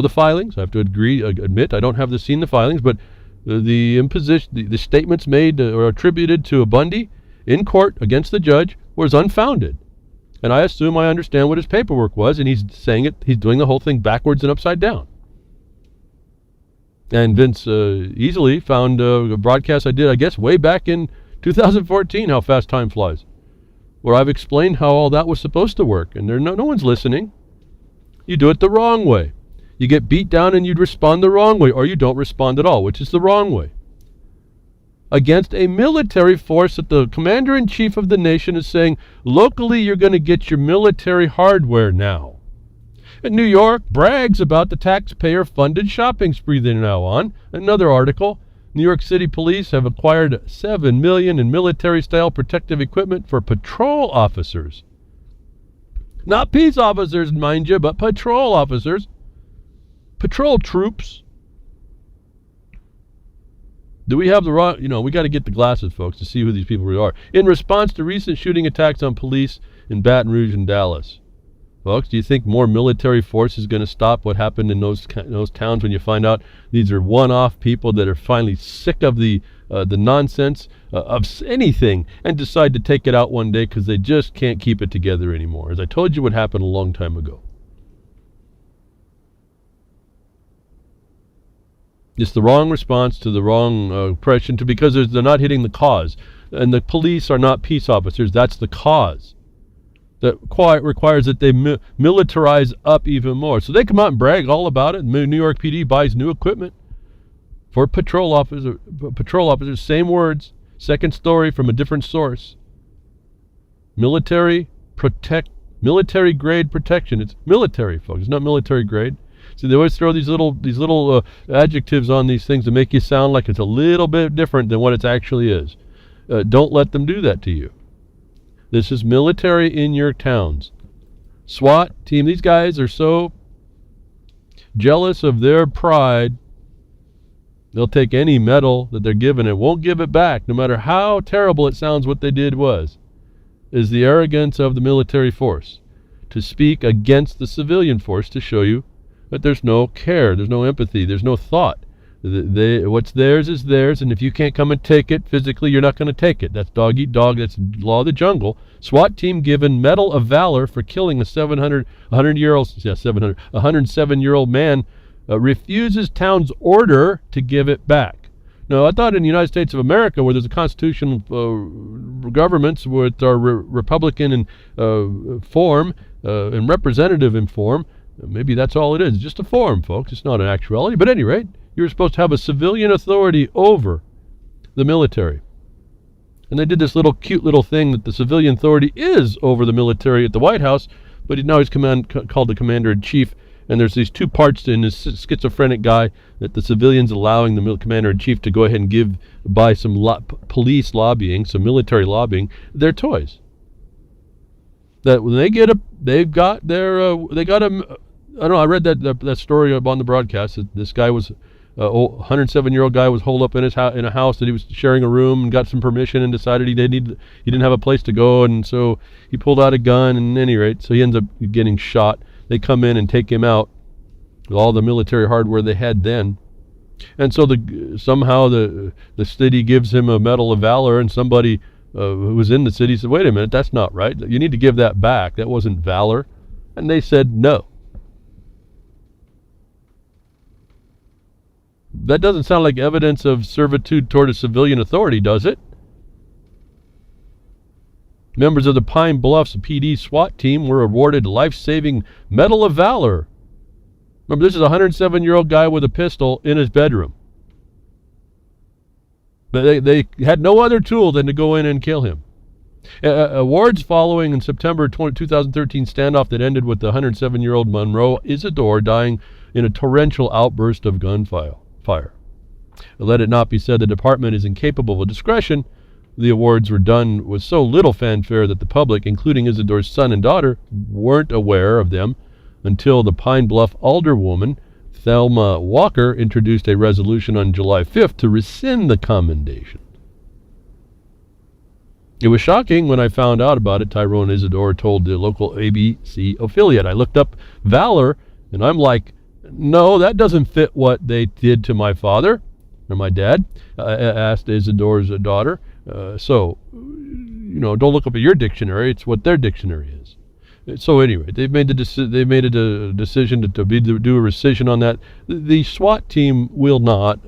filings, I have to admit I don't have seen the filings, but the imposition, the statements made or attributed to a Bundy in court against the judge was unfounded. And I assume I understand what his paperwork was, and he's doing the whole thing backwards and upside down. And Vince easily found a broadcast I did, I guess, way back in 2014, how fast time flies, where I've explained how all that was supposed to work, and no one's listening. You do it the wrong way. You get beat down and you respond the wrong way, or you don't respond at all, which is the wrong way. Against a military force that the commander-in-chief of the nation is saying, locally you're going to get your military hardware now. And New York brags about the taxpayer-funded shopping spree they're now on. Another article, New York City police have acquired $7 million in military-style protective equipment for patrol officers. Not peace officers, mind you, but patrol officers. Patrol troops. Do we have the wrong, we got to get the glasses, folks, to see who these people really are. In response to recent shooting attacks on police in Baton Rouge and Dallas. Folks, do you think more military force is going to stop what happened in those towns when you find out these are one-off people that are finally sick of the nonsense of anything and decide to take it out one day because they just can't keep it together anymore? As I told you what happened a long time ago. It's the wrong response to the wrong oppression, because they're not hitting the cause. And the police are not peace officers. That's the cause. That requires that they militarize up even more. So they come out and brag all about it. New York PD buys new equipment for patrol officers. Same words, second story from a different source. Military grade protection. It's military, folks. It's not military grade. So they always throw these little adjectives on these things to make you sound like it's a little bit different than what it actually is. Don't let them do that to you. This is military in your towns. SWAT team, these guys are so jealous of their pride, they'll take any medal that they're given and won't give it back, no matter how terrible it sounds what they did was. Is the arrogance of the military force to speak against the civilian force, to show you that there's no care, there's no empathy, there's no thought. What's theirs is theirs, and if you can't come and take it physically, you're not going to take it. That's dog eat dog. That's law of the jungle. SWAT team given Medal of Valor for killing a 107-year-old man refuses town's order to give it back. No, I thought in the United States of America, where there's a constitutional governments with our Republican in form and representative in form, maybe that's all it is, just a form, folks. It's not an actuality. But at any rate, you're supposed to have a civilian authority over the military. And they did this cute little thing that the civilian authority is over the military at the White House, but now he's called the commander-in-chief. And there's these two parts in this schizophrenic guy that the civilians allowing the commander-in-chief to go ahead and buy some police lobbying, some military lobbying, their toys. That when they get I don't know, I read that story on the broadcast that this guy was, 107-year-old guy was holed up in a house that he was sharing a room and got some permission and decided he didn't have a place to go, and so he pulled out a gun, and at any rate, so he ends up getting shot. They come in and take him out with all the military hardware they had then. And so somehow the city gives him a Medal of Valor, and somebody who was in the city said, wait a minute, that's not right. You need to give that back. That wasn't valor. And they said no. That doesn't sound like evidence of servitude toward a civilian authority, does it? Members of the Pine Bluffs PD SWAT team were awarded life-saving Medal of Valor. Remember, this is a 107-year-old guy with a pistol in his bedroom. But they had no other tool than to go in and kill him. Awards following in September 2013 standoff that ended with the 107-year-old Monroe Isidore dying in a torrential outburst of gunfire. Let it not be said the department is incapable of discretion. The awards were done with so little fanfare that the public, including Isidore's son and daughter, weren't aware of them until the Pine Bluff alderwoman, Thelma Walker, introduced a resolution on July 5th to rescind the commendation. It was shocking when I found out about it, Tyrone Isidore told the local ABC affiliate. I looked up valor, and I'm like, no, that doesn't fit what they did to my father, or my dad, asked Isidore's daughter. So, don't look up at your dictionary. It's what their dictionary is. So anyway, they've made a decision to do a rescission on that. The SWAT team will not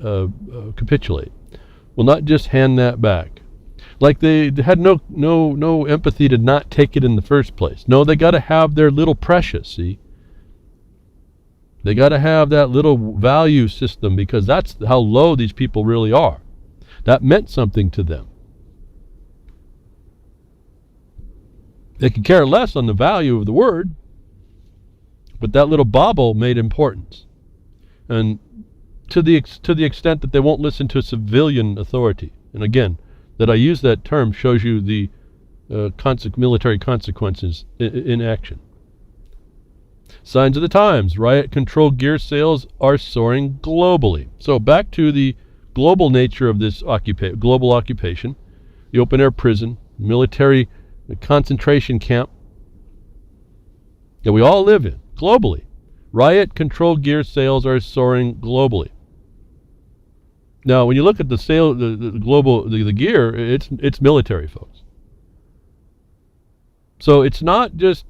capitulate. Will not just hand that back. Like they had no empathy to not take it in the first place. No, they got to have their little precious. See, they got to have that little value system, because that's how low these people really are. That meant something to them. They could care less on the value of the word, but that little bauble made importance. And to the extent that they won't listen to a civilian authority. And again, that I use that term shows you the military consequences in action. Signs of the times. Riot control gear sales are soaring globally. So back to the global nature of this global occupation, the open-air prison, military concentration camp that we all live in globally. Riot control gear sales are soaring globally. Now, when you look at the sale, the gear, it's military, folks. So it's not just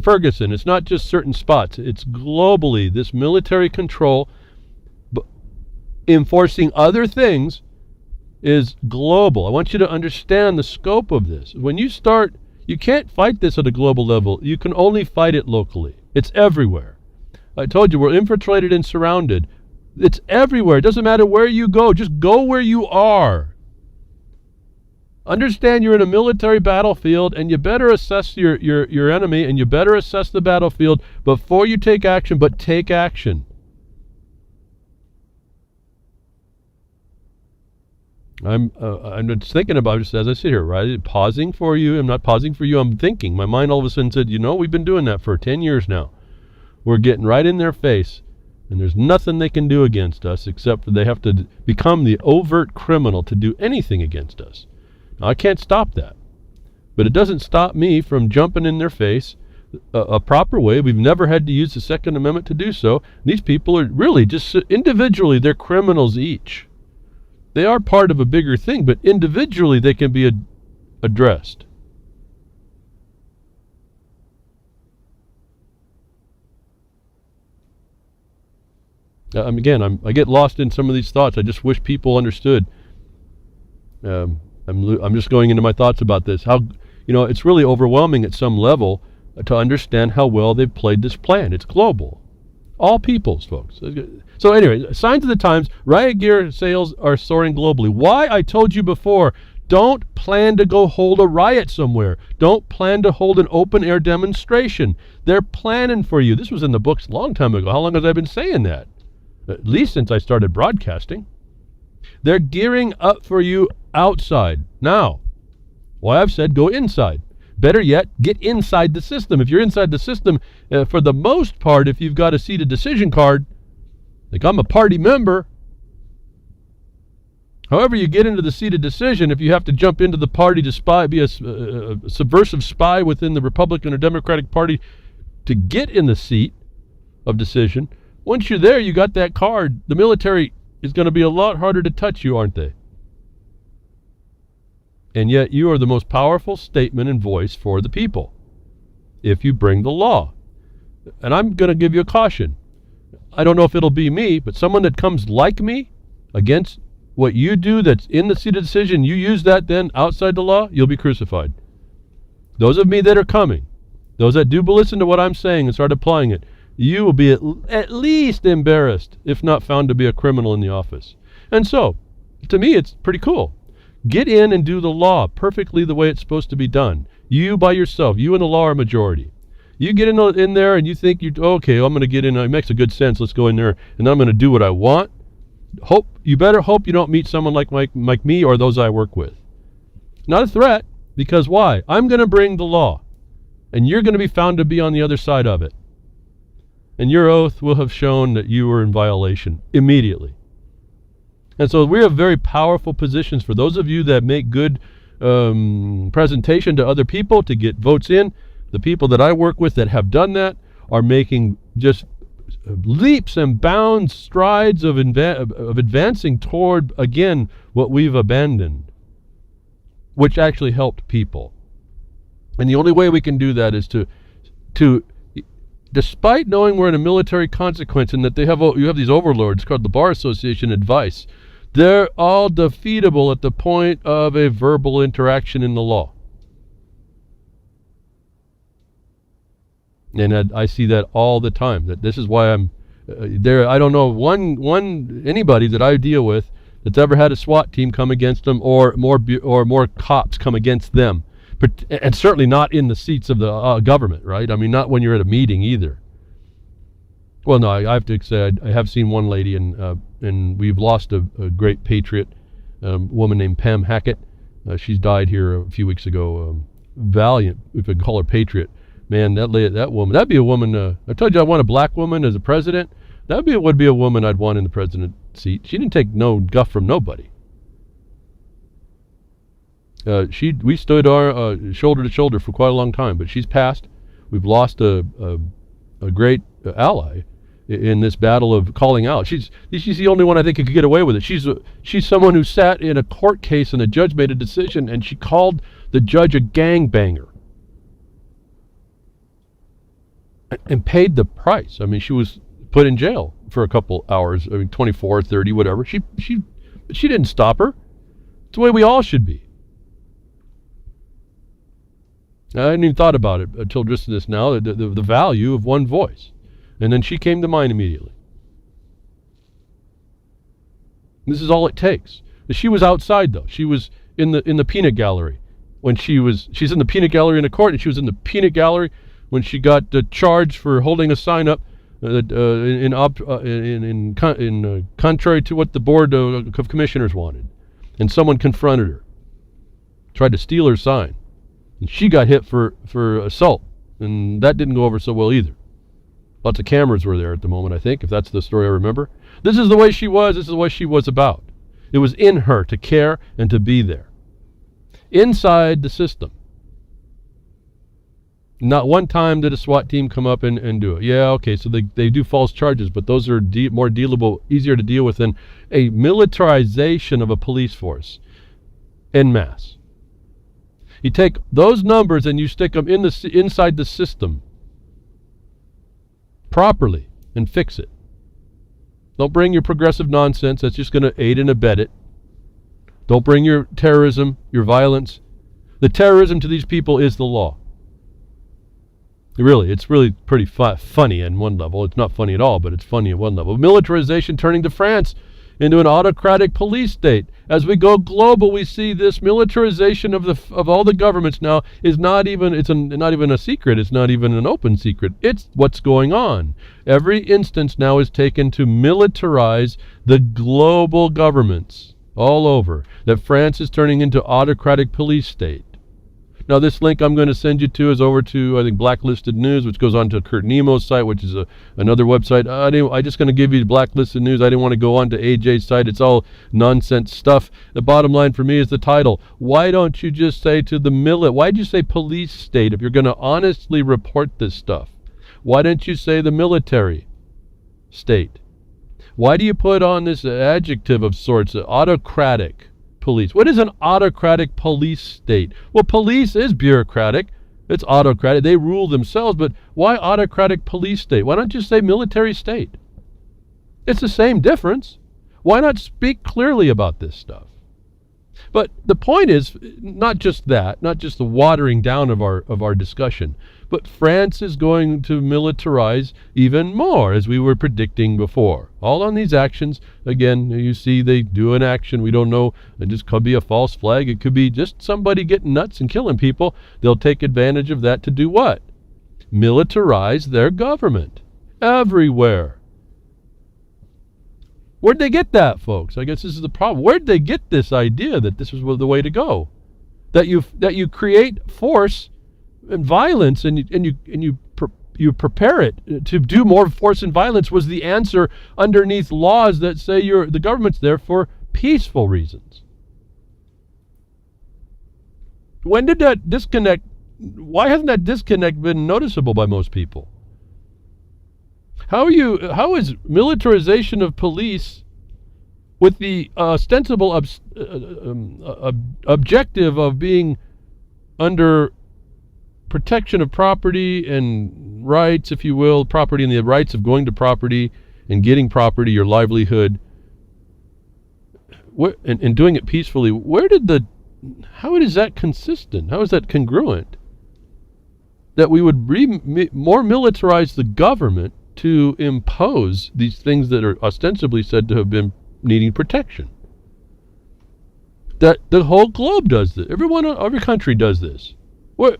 Ferguson. It's not just certain spots. It's globally this military control, enforcing other things, is global. I want you to understand the scope of this. When you start, you can't fight this at a global level. You can only fight it locally. It's everywhere. I told you, we're infiltrated and surrounded. It's everywhere. It doesn't matter where you go. Just go where you are. Understand you're in a military battlefield, and you better assess your enemy, and you better assess the battlefield before you take action, but take action. I'm just thinking about it as I sit here, right? Pausing for you. I'm not pausing for you. I'm thinking. My mind all of a sudden said, we've been doing that for 10 years now. We're getting right in their face, and there's nothing they can do against us except for they have to become the overt criminal to do anything against us. Now, I can't stop that, but it doesn't stop me from jumping in their face a proper way. We've never had to use the Second Amendment to do so. These people are really just individually, they're criminals each. They are part of a bigger thing, but individually they can be addressed. I get lost in some of these thoughts. I just wish people understood I'm just going into my thoughts about this. How, it's really overwhelming at some level to understand how well they've played this plan. It's global. All peoples, folks. So anyway, signs of the times, riot gear sales are soaring globally. Why? I told you before, don't plan to go hold a riot somewhere. Don't plan to hold an open-air demonstration. They're planning for you. This was in the books a long time ago. How long have I been saying that? At least since I started broadcasting. They're gearing up for you outside. Now, why I've said go inside. Better yet, get inside the system. If you're inside the system, for the most part, if you've got a seated decision card, like I'm a party member. However you get into the seated decision, if you have to jump into the party to spy, be a subversive spy within the Republican or Democratic Party to get in the seat of decision, once you're there, you got that card. The military is going to be a lot harder to touch you, aren't they? And yet you are the most powerful statement and voice for the people if you bring the law. And I'm going to give you a caution. I don't know if it'll be me, but someone that comes like me against what you do that's in the seat of decision, you use that then outside the law, you'll be crucified. Those of me that are coming, those that do listen to what I'm saying and start applying it, you will be at least embarrassed, if not found to be a criminal in the office. And so, to me, it's pretty cool. Get in and do the law perfectly the way it's supposed to be done. You by yourself, you and the law are majority. You get in there and you think, okay, I'm going to get in, it makes a good sense, let's go in there, and I'm going to do what I want. You better hope you don't meet someone like me or those I work with. Not a threat, because why? I'm going to bring the law, and you're going to be found to be on the other side of it. And your oath will have shown that you were in violation immediately. And so we have very powerful positions for those of you that make good presentation to other people to get votes in. The people that I work with that have done that are making just leaps and bounds, strides of advancing toward, again, what we've abandoned, which actually helped people. And the only way we can do that is to despite knowing we're in a military consequence and that you have these overlords called the Bar Association advice, they're all defeatable at the point of a verbal interaction in the law. And I see that all the time. That this is why I'm there. I don't know anybody that I deal with that's ever had a SWAT team come against them or more cops come against them. And certainly not in the seats of the government, right? I mean, not when you're at a meeting either. Well, no, I have to say I have seen one lady, and we've lost a great patriot, woman named Pam Hackett. She's died here a few weeks ago. Valiant, if I can call her patriot. Man, that woman, that'd be a woman. I told you I want a black woman as a president. Would be a woman I'd want in the president seat. She didn't take no guff from nobody. We stood our shoulder to shoulder for quite a long time, but she's passed. We've lost a great ally in this battle of calling out. She's the only one I think who could get away with it. She's someone who sat in a court case and the judge made a decision and she called the judge a gangbanger and paid the price. I mean, she was put in jail for a couple hours. I mean, 24, 30, whatever. She didn't stop her. It's the way we all should be. I hadn't even thought about it until just this now, the value of one voice. And then she came to mind immediately. This is all it takes. She was outside, though. She was in the peanut gallery when she's in the peanut gallery in the court, and she was in the peanut gallery when she got charged for holding a sign up contrary to what the board of commissioners wanted, and someone confronted her, tried to steal her sign. And she got hit for assault, and that didn't go over so well either. Lots of cameras were there at the moment, I think, if that's the story I remember. This is the way she was. This is what she was about. It was in her to care and to be there. Inside the system. Not one time did a SWAT team come up and do it. Yeah, okay, so they do false charges, but those are more dealable, easier to deal with than a militarization of a police force en masse. You take those numbers and you stick them inside the system properly and fix it. Don't bring your progressive nonsense that's just going to aid and abet it. Don't bring your terrorism, your violence. The terrorism to these people is the law. Really, it's really pretty funny on one level. It's not funny at all, but it's funny at one level. Militarization turning to France into an autocratic police state. As we go global, we see this militarization of all the governments now is not even not even a secret. It's not even an open secret. It's what's going on. Every instance now is taken to militarize the global governments all over. That France is turning into autocratic police state. Now, this link I'm going to send you to is over to, I think, Blacklisted News, which goes on to Kurt Nemo's site, which is another website. I'm just going to give you Blacklisted News. I didn't want to go on to AJ's site. It's all nonsense stuff. The bottom line for me is the title. Why don't you just say to the why'd you say police state if you're going to honestly report this stuff? Why don't you say the military state? Why do you put on this adjective of sorts, autocratic police? What is an autocratic police state? Well, police is bureaucratic. It's autocratic. They rule themselves, but why autocratic police state? Why not just say military state? It's the same difference. Why not speak clearly about this stuff? But the point is not just that, not just the watering down of our discussion, but France is going to militarize even more, as we were predicting before. All on these actions. Again, you see they do an action. We don't know. It just could be a false flag. It could be just somebody getting nuts and killing people. They'll take advantage of that to do what? Militarize their government everywhere. Where'd they get that, folks? I guess this is the problem. Where'd they get this idea that this was the way to go? That you create force and violence and you prepare it to do more force and violence was the answer underneath laws that say the government's there for peaceful reasons. When did that disconnect? Why hasn't that disconnect been noticeable by most people? How is militarization of police with the ostensible objective of being under protection of property and rights, if you will, property and the rights of going to property and getting property, your livelihood, and doing it peacefully, how is that consistent? How is that congruent? That we would more militarize the government to impose these things that are ostensibly said to have been needing protection. That the whole globe does this. Every country does this. What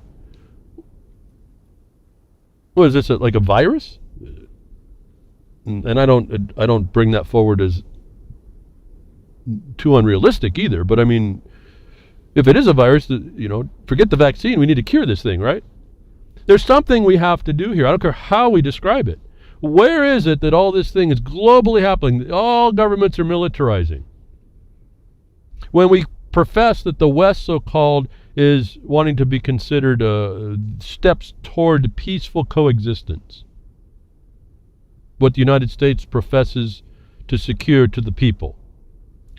is this, like a virus? And I don't bring that forward as too unrealistic either. But I mean, if it is a virus, forget the vaccine. We need to cure this thing, right? There's something we have to do here. I don't care how we describe it. Where is it that all this thing is globally happening? All governments are militarizing. When we profess that the West, so-called, is wanting to be considered steps toward peaceful coexistence, what the United States professes to secure to the people,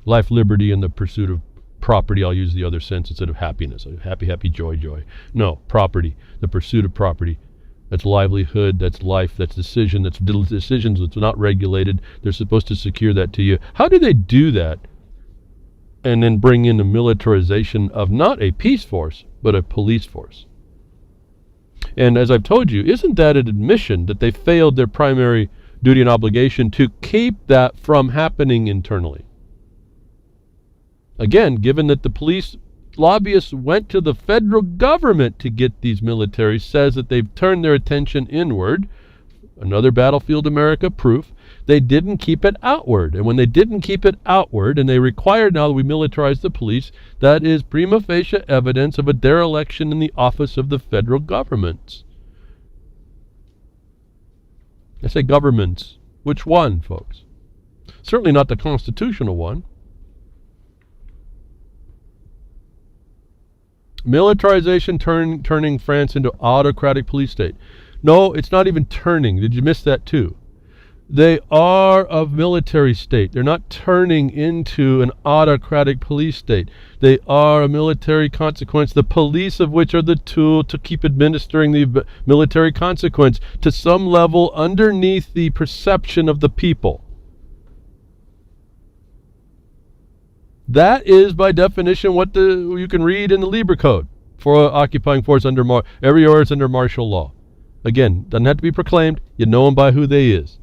life, liberty, and the pursuit of property. I'll use the other sense instead of happiness. Happy, happy, joy, joy. No, property, the pursuit of property. That's livelihood, that's life, that's decisions that's not regulated. They're supposed to secure that to you. How do they do that and then bring in the militarization of not a peace force, but a police force? And as I've told you, isn't that an admission that they failed their primary duty and obligation to keep that from happening internally? Again, given that the police lobbyists went to the federal government to get these militaries, says that they've turned their attention inward. Another Battlefield America proof. They didn't keep it outward. And when they didn't keep it outward, and they required now that we militarize the police, that is prima facie evidence of a dereliction in the office of the federal governments. I say governments. Which one, folks? Certainly not the constitutional one. Militarization turning France into autocratic police state. No, it's not even turning. Did you miss that too? They are a military state. They're not turning into an autocratic police state. They are a military consequence, the police of which are the tool to keep administering the military consequence to some level underneath the perception of the people. That is, by definition, what you can read in the Lieber Code for occupying force everywhere it's under martial law. Again, doesn't have to be proclaimed. You know them by who they is.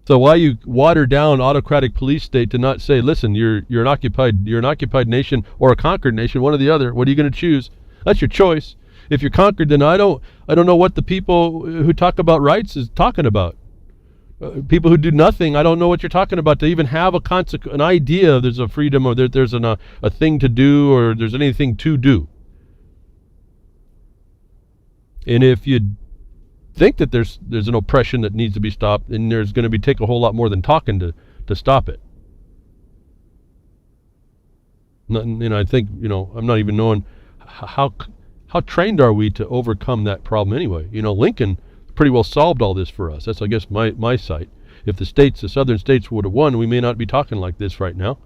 So why you water down autocratic police state to not say, listen, you're an occupied nation or a conquered nation, one or the other. What are you going to choose? That's your choice. If you're conquered, then I don't know what the people who talk about rights is talking about. People who do nothing, I don't know what you're talking about. To even have an idea there's a freedom or there's a thing to do or there's anything to do. And if you think that there's an oppression that needs to be stopped, then there's going to take a whole lot more than talking to stop it. I think, I'm not even knowing how trained are we to overcome that problem anyway. Lincoln pretty well solved all this for us. That's, I guess, my sight. If the southern states would have won, we may not be talking like this right now.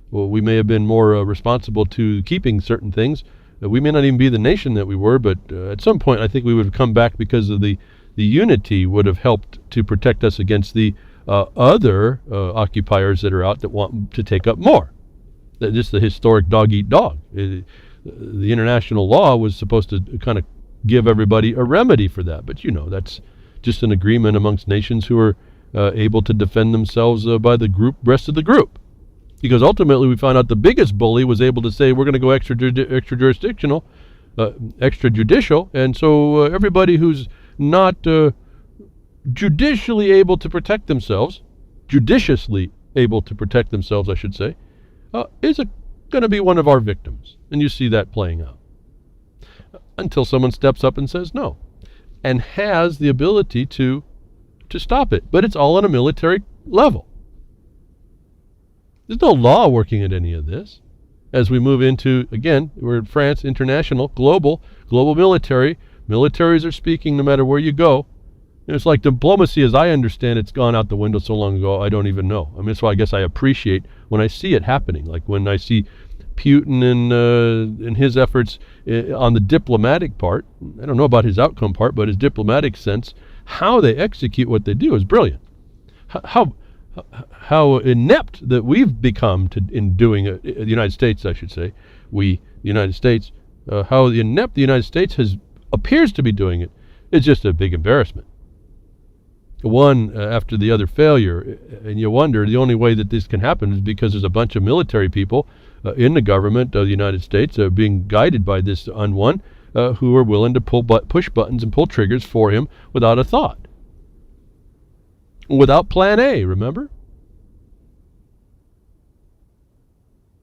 Well, we may have been more responsible to keeping certain things. We may not even be the nation that we were, but at some point I think we would have come back because of the unity would have helped to protect us against the other occupiers that are out that want to take up more. Just the historic dog-eat-dog. The international law was supposed to kind of give everybody a remedy for that, but that's just an agreement amongst nations who are able to defend themselves by the rest of the group. Because ultimately we found out the biggest bully was able to say we're going to go extrajudicial, and so everybody who's not judiciously able to protect themselves, judiciously able to protect themselves, I should say, is going to be one of our victims. And you see that playing out. Until someone steps up and says no, and has the ability to stop it. But it's all on a military level. There's no law working at any of this. As we move into, again, we're in France, international, global military. Militaries are speaking no matter where you go. And it's like diplomacy, as I understand, it's gone out the window so long ago, I don't even know. I mean, that's why I guess I appreciate when I see it happening. Like when I see Putin and his efforts on the diplomatic part. I don't know about his outcome part, but his diplomatic sense, how they execute what they do is brilliant. How inept that we've become in doing it, the United States, I should say, the United States, how inept the United States appears to be doing it is just a big embarrassment. One after the other failure, and you wonder the only way that this can happen is because there's a bunch of military people in the government of the United States being guided by this one who are willing to push buttons and pull triggers for him without a thought. Without plan A, remember?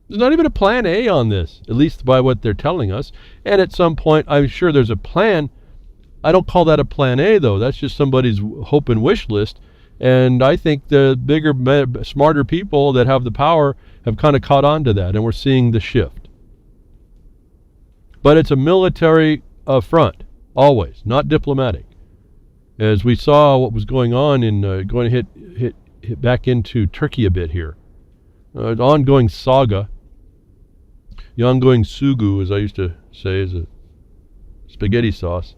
There's not even a plan A on this, at least by what they're telling us. And at some point, I'm sure there's a plan. I don't call that a plan A, though. That's just somebody's hope and wish list. And I think the bigger, smarter people that have the power have kind of caught on to that, and we're seeing the shift. But it's a military front, always, not diplomatic. As we saw what was going on in going to hit back into Turkey a bit here. The ongoing saga, the ongoing sugu, as I used to say, is a spaghetti sauce.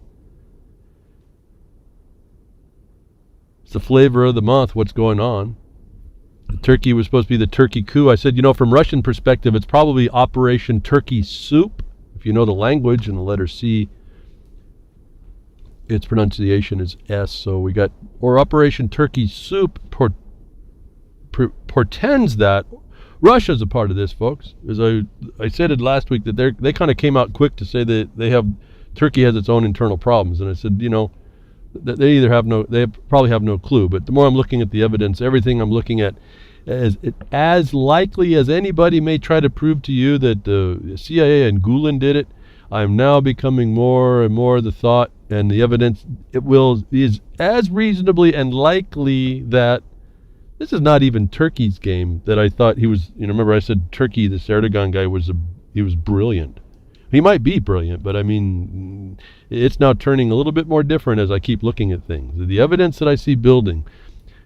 It's the flavor of the month, what's going on. The Turkey was supposed to be the Turkey coup. I said, from Russian perspective, it's probably Operation Turkey Soup. If you know the language and the letter C, its pronunciation is S. So we got, or Operation Turkey Soup portends that Russia's a part of this, folks. As I said it last week, that they kind of came out quick to say that Turkey has its own internal problems. And I said, they probably have no clue. But the more I'm looking at the evidence, everything I'm looking at, as likely as anybody may try to prove to you that the CIA and Gulen did it, I'm now becoming more and more the thought and the evidence is as reasonably and likely that this is not even Turkey's game. That I thought he was. Remember I said Turkey. This Erdogan guy was brilliant. He might be brilliant, but I mean, it's now turning a little bit more different as I keep looking at things. The evidence that I see building,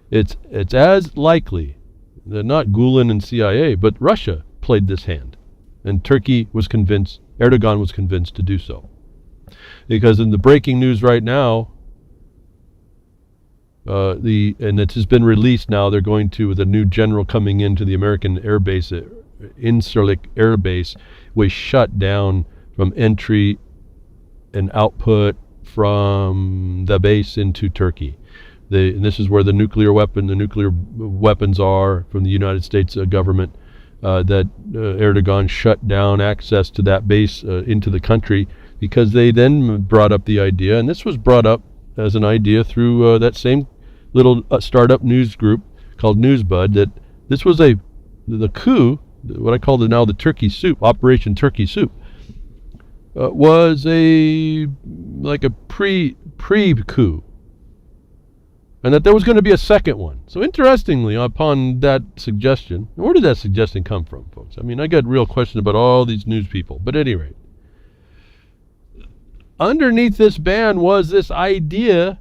it's as likely that not Gulen and CIA, but Russia played this hand. And Turkey was convinced, Erdogan was convinced to do so. Because in the breaking news right now, And it has been released now. They're going to, with a new general coming into the American air base, Incirlik Air Base, was shut down from entry and output from the base into Turkey. And this is where the nuclear weapons are from the United States government. That Erdogan shut down access to that base into the country, because they then brought up the idea, and this was brought up as an idea through that same little startup news group called Newsbud, that this was the coup, what I call now the Turkey Soup, Operation Turkey Soup, was like a pre-coup, and that there was going to be a second one. So interestingly, upon that suggestion, where did that suggestion come from, folks? I mean, I got real questions about all these news people, but at any rate, underneath this ban was this idea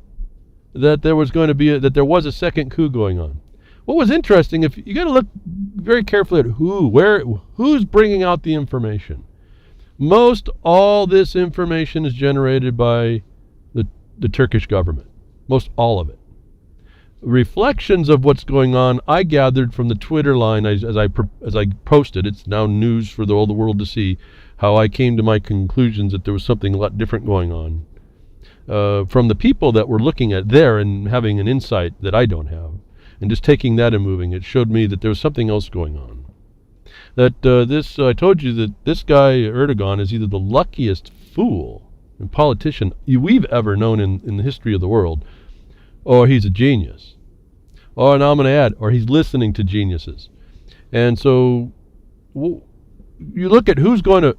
that there was going to be that there was a second coup going on. What was interesting, if you got to look very carefully at who's bringing out the information. Most all this information is generated by the Turkish government. Most all of it. Reflections of what's going on I gathered from the Twitter line as I posted. It's now news for all the world to see how I came to my conclusions that there was something a lot different going on. From the people that were looking at there and having an insight that I don't have, and just taking that and moving, it showed me that there was something else going on. That I told you that this guy Erdogan is either the luckiest fool and politician we've ever known in the history of the world, or he's a genius. Or, and I'm going to add, or he's listening to geniuses. And so you look at who's going to,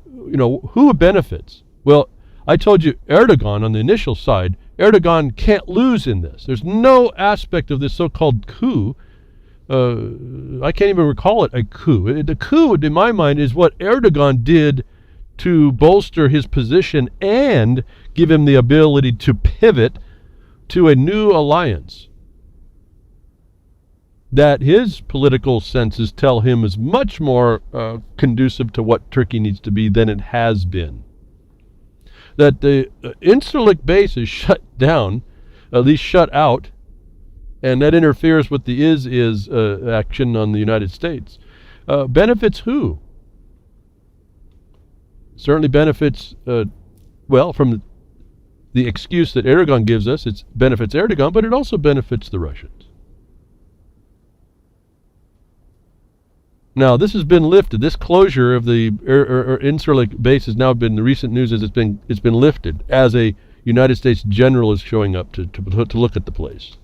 who benefits. Well, I told you Erdogan on the initial side, Erdogan can't lose in this. There's no aspect of this so-called coup. I can't even recall it a coup. The coup, in my mind, is what Erdogan did to bolster his position and give him the ability to pivot to a new alliance that his political senses tell him is much more conducive to what Turkey needs to be than it has been. That the Incirlik base is shut down, at least shut out, and that interferes with the is action on the United States. Benefits who? Certainly benefits, from the excuse that Erdogan gives us, it benefits Erdogan, but it also benefits the Russians. Now, this has been lifted. This closure of the Incirlik base has now been, the recent news is it's been lifted as a United States general is showing up to look at the place.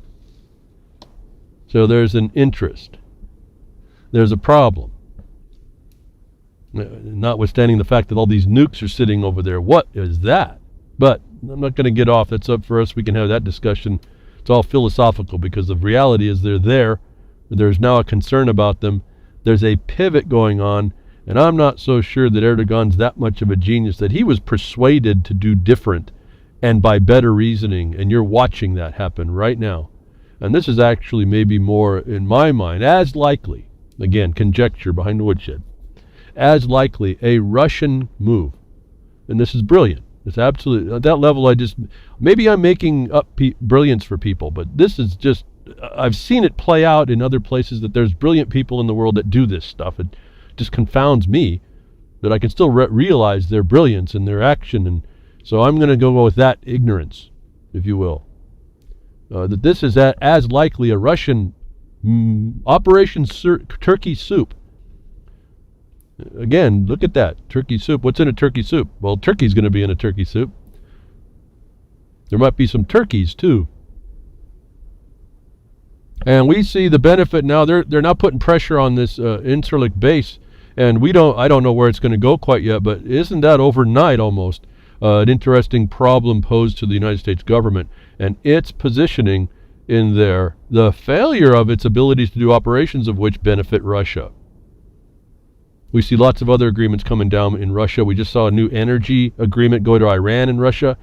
So there's an interest. There's a problem. Notwithstanding the fact that all these nukes are sitting over there. What is that? But I'm not going to get off. That's up for us. We can have that discussion. It's all philosophical because the reality is they're there. There's now a concern about them. There's a pivot going on, and I'm not so sure that Erdogan's that much of a genius that he was persuaded to do different and by better reasoning, and you're watching that happen right now. And this is actually maybe more, in my mind, as likely, again, conjecture behind the woodshed, as likely a Russian move. And this is brilliant. It's absolutely, at that level, maybe I'm making up brilliance for people, but this is just, I've seen it play out in other places that there's brilliant people in the world that do this stuff. It just confounds me that I can still realize their brilliance and their action. And so I'm going to go with that ignorance, if you will. That this is as likely a Russian Operation Turkey Soup. Again, look at that. Turkey soup. What's in a turkey soup? Well, turkey's going to be in a turkey soup. There might be some turkeys, too. And we see the benefit now. They're now putting pressure on this Incirlik base, and I don't know where it's going to go quite yet, but isn't that overnight almost an interesting problem posed to the United States government and its positioning in there, the failure of its abilities to do operations of which benefit Russia. We see lots of other agreements coming down in Russia. We just saw a new energy agreement go to Iran and Russia.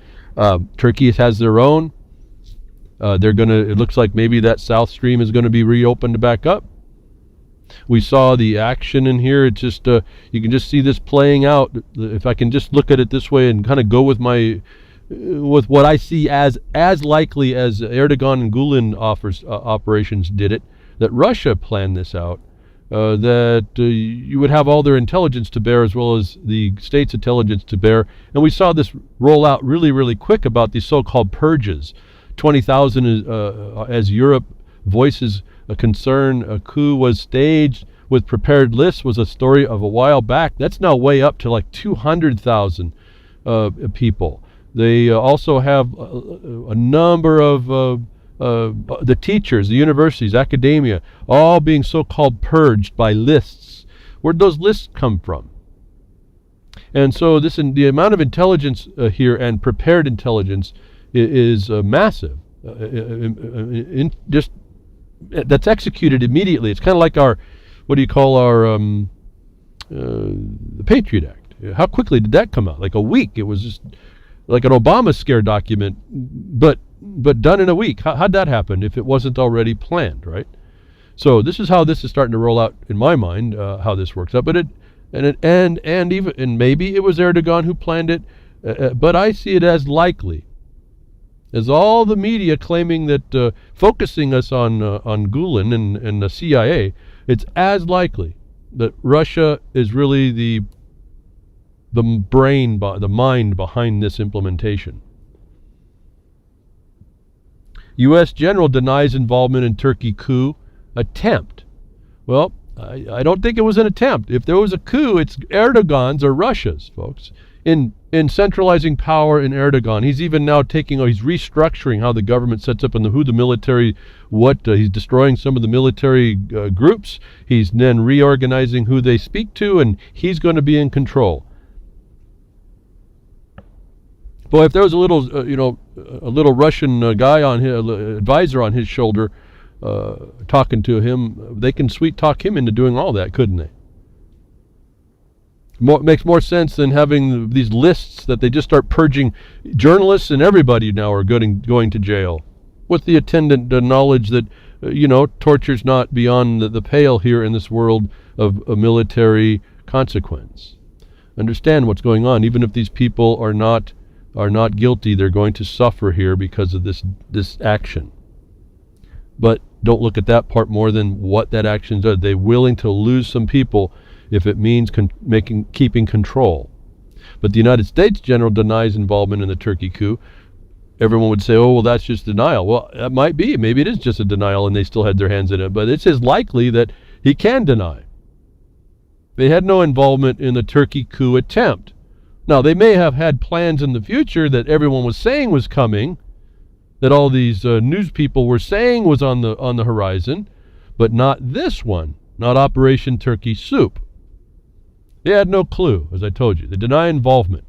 Turkey has their own. It looks like maybe that South Stream is going to be reopened back up. We saw the action in here. It's just, you can just see this playing out. If I can just look at it this way and kind of go with my with what I see as likely as Erdogan and Gulen operations did it, that Russia planned this out, that you would have all their intelligence to bear as well as the state's intelligence to bear. And we saw this roll out really, really quick about these so-called purges. 20,000 as Europe voices a concern. A coup was staged with prepared lists, was a story of a while back. That's now way up to like 200,000 people. They also have a number of the teachers, the universities, academia, all being so-called purged by lists. Where'd those lists come from? And so the amount of intelligence here, and prepared intelligence, is massive. That's executed immediately. It's kind of like our, the Patriot Act. How quickly did that come out? Like a week. It was just like an Obama scare document, but done in a week. How'd that happen if it wasn't already planned, right? So this is how this is starting to roll out in my mind, how this works out. But maybe it was Erdogan who planned it, but I see it as likely, as all the media claiming that, focusing us on Gulen and the CIA, it's as likely that Russia is really the mind behind this implementation. U.S. general denies involvement in Turkey coup attempt. Well, I don't think it was an attempt. If there was a coup, it's Erdogan's or Russia's, folks, in centralizing power in Erdogan. He's even now he's restructuring how the government sets up and who the military, he's destroying some of the military groups. He's then reorganizing who they speak to, and he's going to be in control. Boy, if there was a little Russian guy on his advisor on his shoulder, talking to him, they can sweet talk him into doing all that, couldn't they? Makes more sense than having these lists that they just start purging. Journalists and everybody now are going to jail, with the attendant knowledge that torture's not beyond the pale here in this world of a military consequence. Understand what's going on. Even if these people are not guilty, they're going to suffer here because of this action. But don't look at that part more than what that action does. They're willing to lose some people if it means keeping control. But the United States general denies involvement in the Turkey coup. Everyone would say, oh, well, that's just denial. Well, that might be. Maybe it is just a denial and they still had their hands in it. But it's as likely that he can deny. They had no involvement in the Turkey coup attempt. Now, they may have had plans in the future that everyone was saying was coming, that all these news people were saying was on the horizon, but not this one, not Operation Turkey Soup. They had no clue, as I told you. They deny involvement.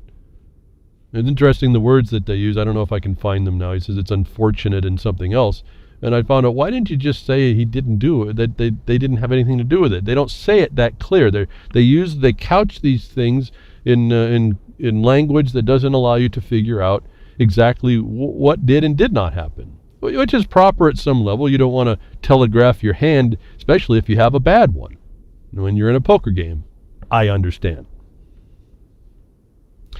It's interesting the words that they use. I don't know if I can find them now. He says it's unfortunate and something else. And I found out, why didn't you just say he didn't do it, that they didn't have anything to do with it? They don't say it that clear. They couch these things in language that doesn't allow you to figure out exactly what did and did not happen, which is proper at some level. You don't want to telegraph your hand, especially if you have a bad one. When you're in a poker game, I understand.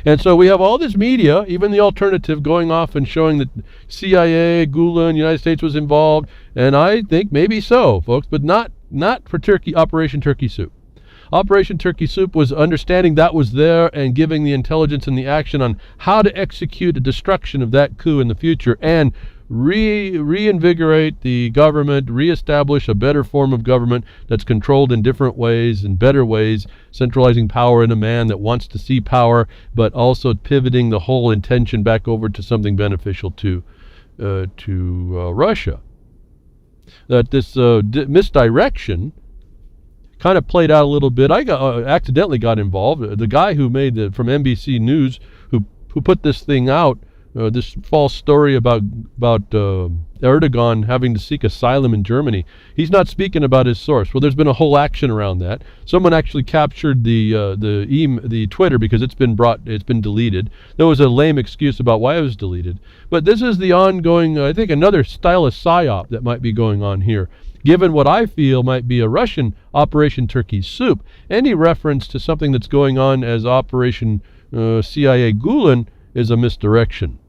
And so we have all this media, even the alternative, going off and showing that CIA, Gulen, United States was involved, and I think maybe so, folks, but not for Operation Turkey Soup. Operation Turkey Soup was understanding that was there and giving the intelligence and the action on how to execute a destruction of that coup in the future and reinvigorate the government, reestablish a better form of government that's controlled in different ways, in better ways, centralizing power in a man that wants to see power, but also pivoting the whole intention back over to something beneficial to Russia. That this misdirection kind of played out a little bit. I accidentally got involved. The guy who made from NBC News, who put this thing out, this false story about Erdogan having to seek asylum in Germany. He's not speaking about his source. Well, there's been a whole action around that. Someone actually captured the Twitter because it's been deleted. There was a lame excuse about why it was deleted. But this is the ongoing, I think, another style of psyop that might be going on here. Given what I feel might be a Russian Operation Turkey Soup, any reference to something that's going on as Operation CIA Gulen is a misdirection.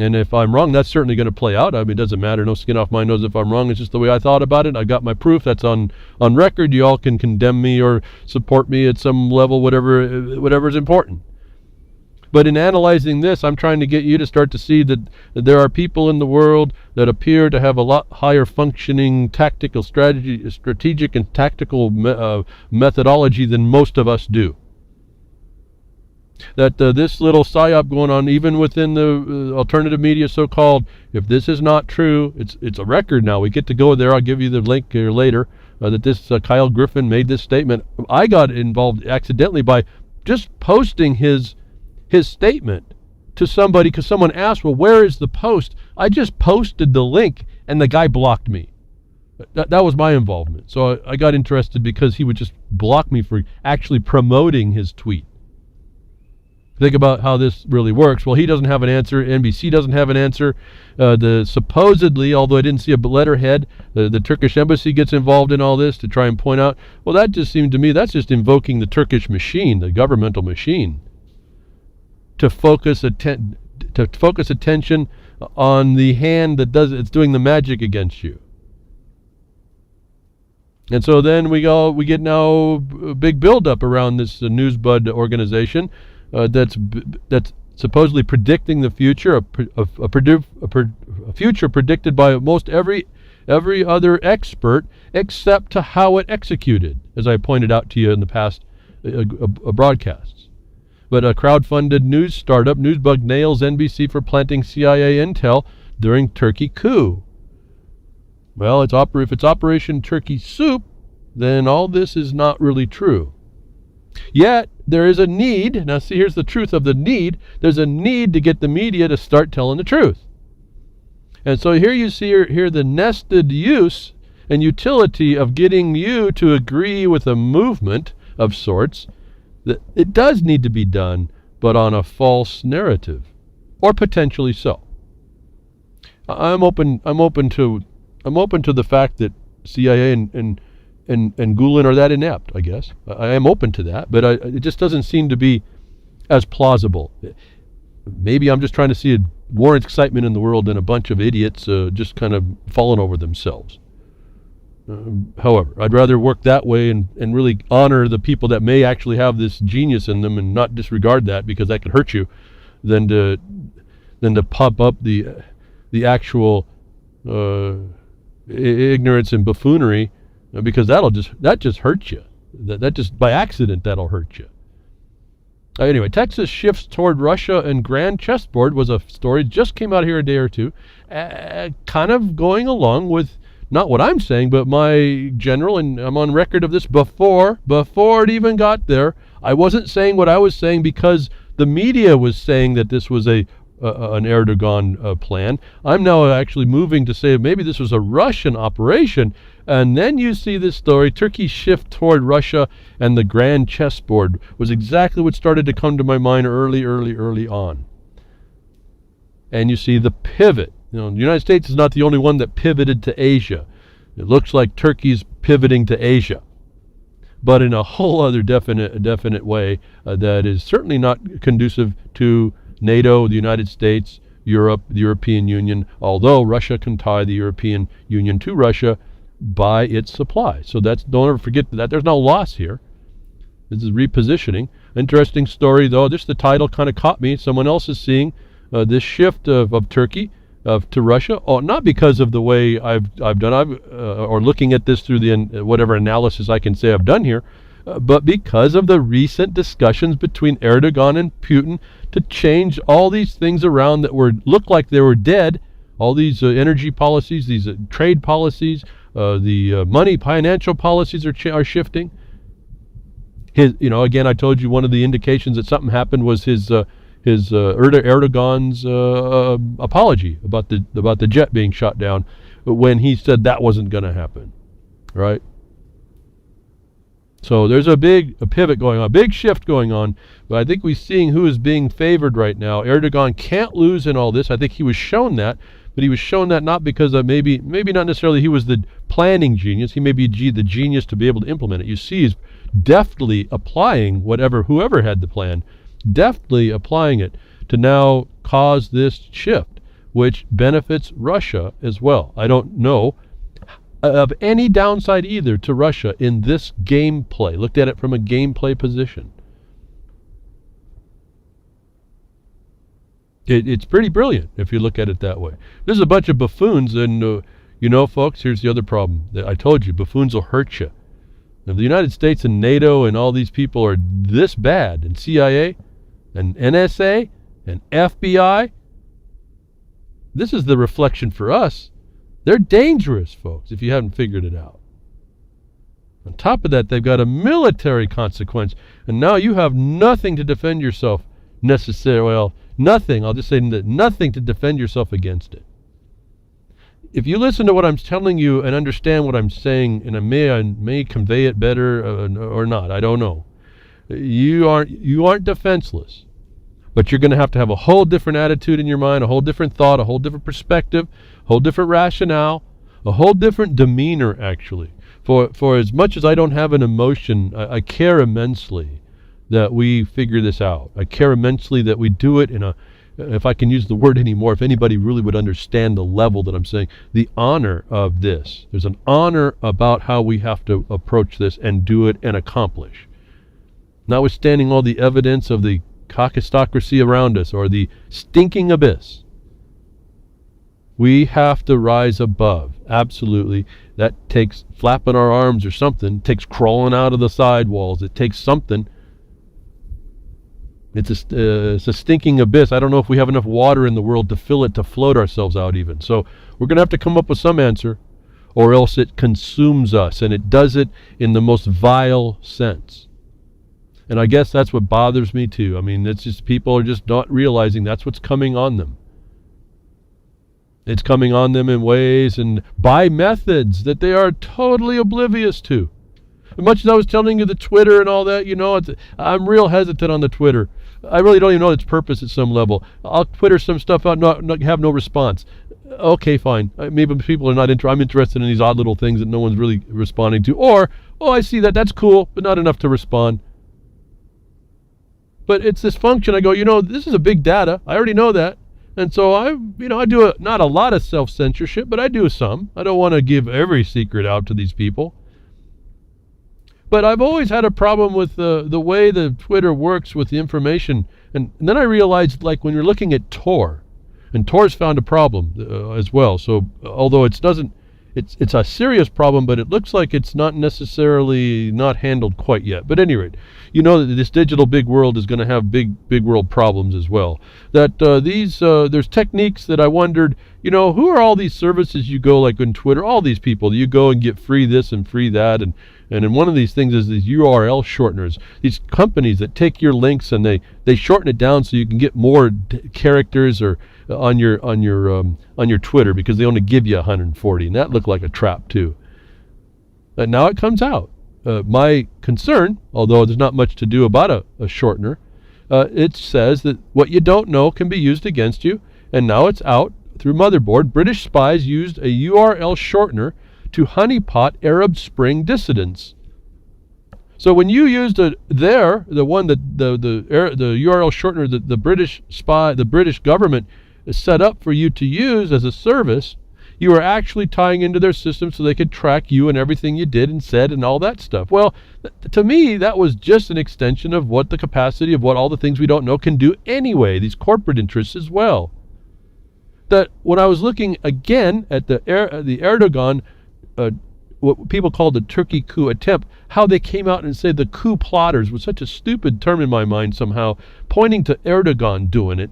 And if I'm wrong, that's certainly going to play out. I mean, it doesn't matter. No skin off my nose if I'm wrong. It's just the way I thought about it. I got my proof. That's on record. You all can condemn me or support me at some level, whatever is important. But in analyzing this, I'm trying to get you to start to see that there are people in the world that appear to have a lot higher functioning tactical strategic and tactical methodology than most of us do. That this little psyop going on, even within the alternative media, so-called, if this is not true, it's a record now. We get to go there. I'll give you the link here later. That this Kyle Griffin made this statement. I got involved accidentally by just posting his statement to somebody because someone asked, well, where is the post? I just posted the link and the guy blocked me. That was my involvement. So I got interested because he would just block me for actually promoting his tweet. Think about how this really works. Well, he doesn't have an answer. NBC doesn't have an answer. Supposedly, although I didn't see a letterhead, the Turkish embassy gets involved in all this to try and point out, well, that just seemed to me, that's just invoking the Turkish machine, the governmental machine, to focus attention on the hand it's doing the magic against you. And so then we get now a big buildup around this Newsbud organization that's supposedly predicting the future, a future predicted by almost every other expert except to how it executed, as I pointed out to you in the past broadcasts. But a crowdfunded news startup, Newsbug, nails NBC for planting CIA intel during Turkey coup. Well, if it's Operation Turkey Soup, then all this is not really true. Yet, there is a need. Now, see, here's the truth of the need. There's a need to get the media to start telling the truth. And so here you see here the nested use and utility of getting you to agree with a movement of sorts that it does need to be done, but on a false narrative, or potentially so. I'm open to the fact that CIA and Gulen are that inept, I guess. I am open to that, but it just doesn't seem to be as plausible. Maybe I'm just trying to see more excitement in the world than a bunch of idiots just kind of falling over themselves. However, I'd rather work that way and really honor the people that may actually have this genius in them and not disregard that because that could hurt you than to pop up the actual ignorance and buffoonery, because that just hurts you. That just by accident that'll hurt you. Anyway, Texas shifts toward Russia and grand chessboard was a story just came out here a day or two, kind of going along with not what I'm saying, but my general, and I'm on record of this before it even got there. I wasn't saying what I was saying because the media was saying that this was an Erdogan plan. I'm now actually moving to say maybe this was a Russian operation. And then you see this story, Turkey's shift toward Russia and the grand chessboard was exactly what started to come to my mind early on. And you see the pivot. The United States is not the only one that pivoted to Asia. It looks like Turkey's pivoting to Asia, but in a whole other definite way that is certainly not conducive to NATO, the United States, Europe, the European Union, although Russia can tie the European Union to Russia by its supply. So don't ever forget that. There's no loss here. This is repositioning. Interesting story, though. The title kind of caught me. Someone else is seeing this shift of Turkey to Russia, not because of the way I've done, or looking at this through the whatever analysis I can say I've done here, but because of the recent discussions between Erdogan and Putin to change all these things around that looked like they were dead. All these energy policies, these trade policies, the money financial policies are shifting. Again, I told you one of the indications that something happened was his Erdogan's apology about the jet being shot down when he said that wasn't going to happen, right? So there's a pivot going on, a big shift going on, but I think we're seeing who is being favored right now. Erdogan can't lose in all this. I think he was shown that, but he was shown that not because of maybe not necessarily he was the planning genius. He may be the genius to be able to implement it. You see he's deftly applying whoever had the plan, deftly applying it to now cause this shift. which benefits Russia as well. I don't know of any downside either to Russia in this gameplay. Looked at it from a gameplay position. It's pretty brilliant if you look at it that way. There's a bunch of buffoons, and folks, here's the other problem. I told you, buffoons will hurt you. If the United States and NATO and all these people are this bad, and CIA and NSA and FBI, this is the reflection for us. They're dangerous, folks, if you haven't figured it out. On top of that, they've got a military consequence, and now you have nothing to defend yourself necessarily. Well, nothing. I'll just say nothing to defend yourself against it. If you listen to what I'm telling you and understand what I'm saying, and I may convey it better or not, I don't know. You aren't defenseless, but you're going to have a whole different attitude in your mind, a whole different thought, a whole different perspective, a whole different rationale, a whole different demeanor, actually. For as much as I don't have an emotion, I care immensely that we figure this out. I care immensely that we do it in a, if I can use the word anymore, if anybody really would understand the level that I'm saying, the honor of this. There's an honor about how we have to approach this and do it and accomplish. Notwithstanding all the evidence of the caucustocracy around us or the stinking abyss, we have to rise above. Absolutely. That takes flapping our arms or something. It takes crawling out of the sidewalls. It takes something. It's a stinking abyss. I don't know if we have enough water in the world to fill it, to float ourselves out even. So we're going to have to come up with some answer, or else it consumes us, and it does it in the most vile sense. And I guess that's what bothers me too. I mean, it's just people are just not realizing that's what's coming on them. It's coming on them in ways and by methods that they are totally oblivious to. As much as I was telling you the Twitter and all that, I'm real hesitant on the Twitter. I really don't even know its purpose at some level. I'll Twitter some stuff out, not have no response. Okay, fine. Maybe people are not interested. I'm interested in these odd little things that no one's really responding to. Or, I see that. That's cool, but not enough to respond. But it's this function. I go, this is a big data. I already know that. And so I do not a lot of self-censorship, but I do some. I don't want to give every secret out to these people. But I've always had a problem with the way the Twitter works with the information. And then I realized, like, when you're looking at Tor, and Tor's found a problem as well. So although it's a serious problem, but it looks like it's not necessarily not handled quite yet. But at any rate, that this digital big world is going to have big world problems as well. That there's techniques that I wondered, who are all these services you go, like on Twitter, all these people, you go and get free this and free that, and in one of these things is these URL shorteners, these companies that take your links and they shorten it down so you can get more characters or on your Twitter, because they only give you 140, and that looked like a trap too. And now it comes out. My concern, although there's not much to do about a shortener, it says that what you don't know can be used against you, and now it's out through Motherboard. British spies used a URL shortener to honeypot Arab Spring dissidents. So when you used the URL shortener that the British government set up for you to use as a service, you were actually tying into their system so they could track you and everything you did and said and all that stuff. Well, to me, that was just an extension of what the capacity of what all the things we don't know can do anyway, these corporate interests as well. That when I was looking again at the Erdogan, what people call the Turkey coup attempt, how they came out and said the coup plotters was such a stupid term in my mind somehow, pointing to Erdogan doing it,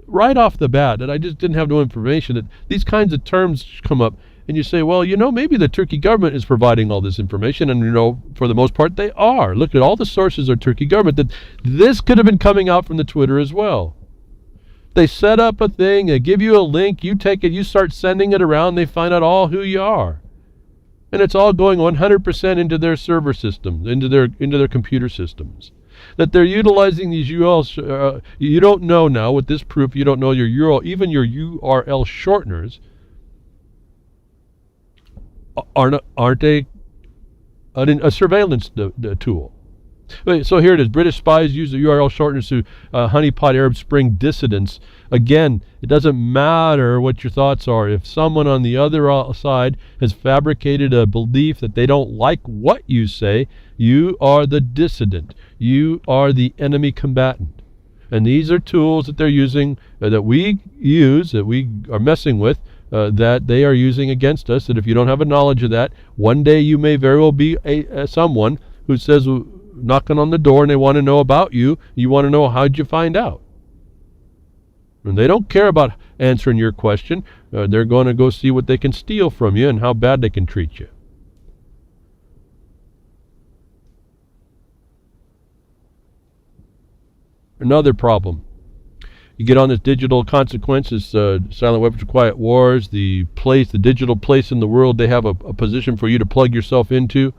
right off the bat, that I just didn't have no information, that these kinds of terms come up, and you say, well, maybe the Turkey government is providing all this information, and for the most part they are. Look at all the sources of Turkey government, that this could have been coming out from the Twitter as well. They set up a thing, they give you a link, you take it, you start sending it around, they find out all who you are. And it's all going 100% into their server systems, into their computer systems. That they're utilizing these URLs. You don't know now with this proof. You don't know your URL, even your URL shorteners. Aren't they a surveillance tool? Wait, so here it is. British spies use the URL shorteners to honeypot Arab Spring dissidents. Again, it doesn't matter what your thoughts are. If someone on the other side has fabricated a belief that they don't like what you say, you are the dissident. You are the enemy combatant. And these are tools that they're using, that we use, that we are messing with, that they are using against us. That if you don't have a knowledge of that, one day you may very well be someone who says, knocking on the door, and they want to know about you. You want to know, how'd you find out? And they don't care about answering your question. They're going to go see what they can steal from you and how bad they can treat you. Another problem. You get on this digital consequences, silent weapons for quiet wars, the digital place in the world. They have a position for you to plug yourself into.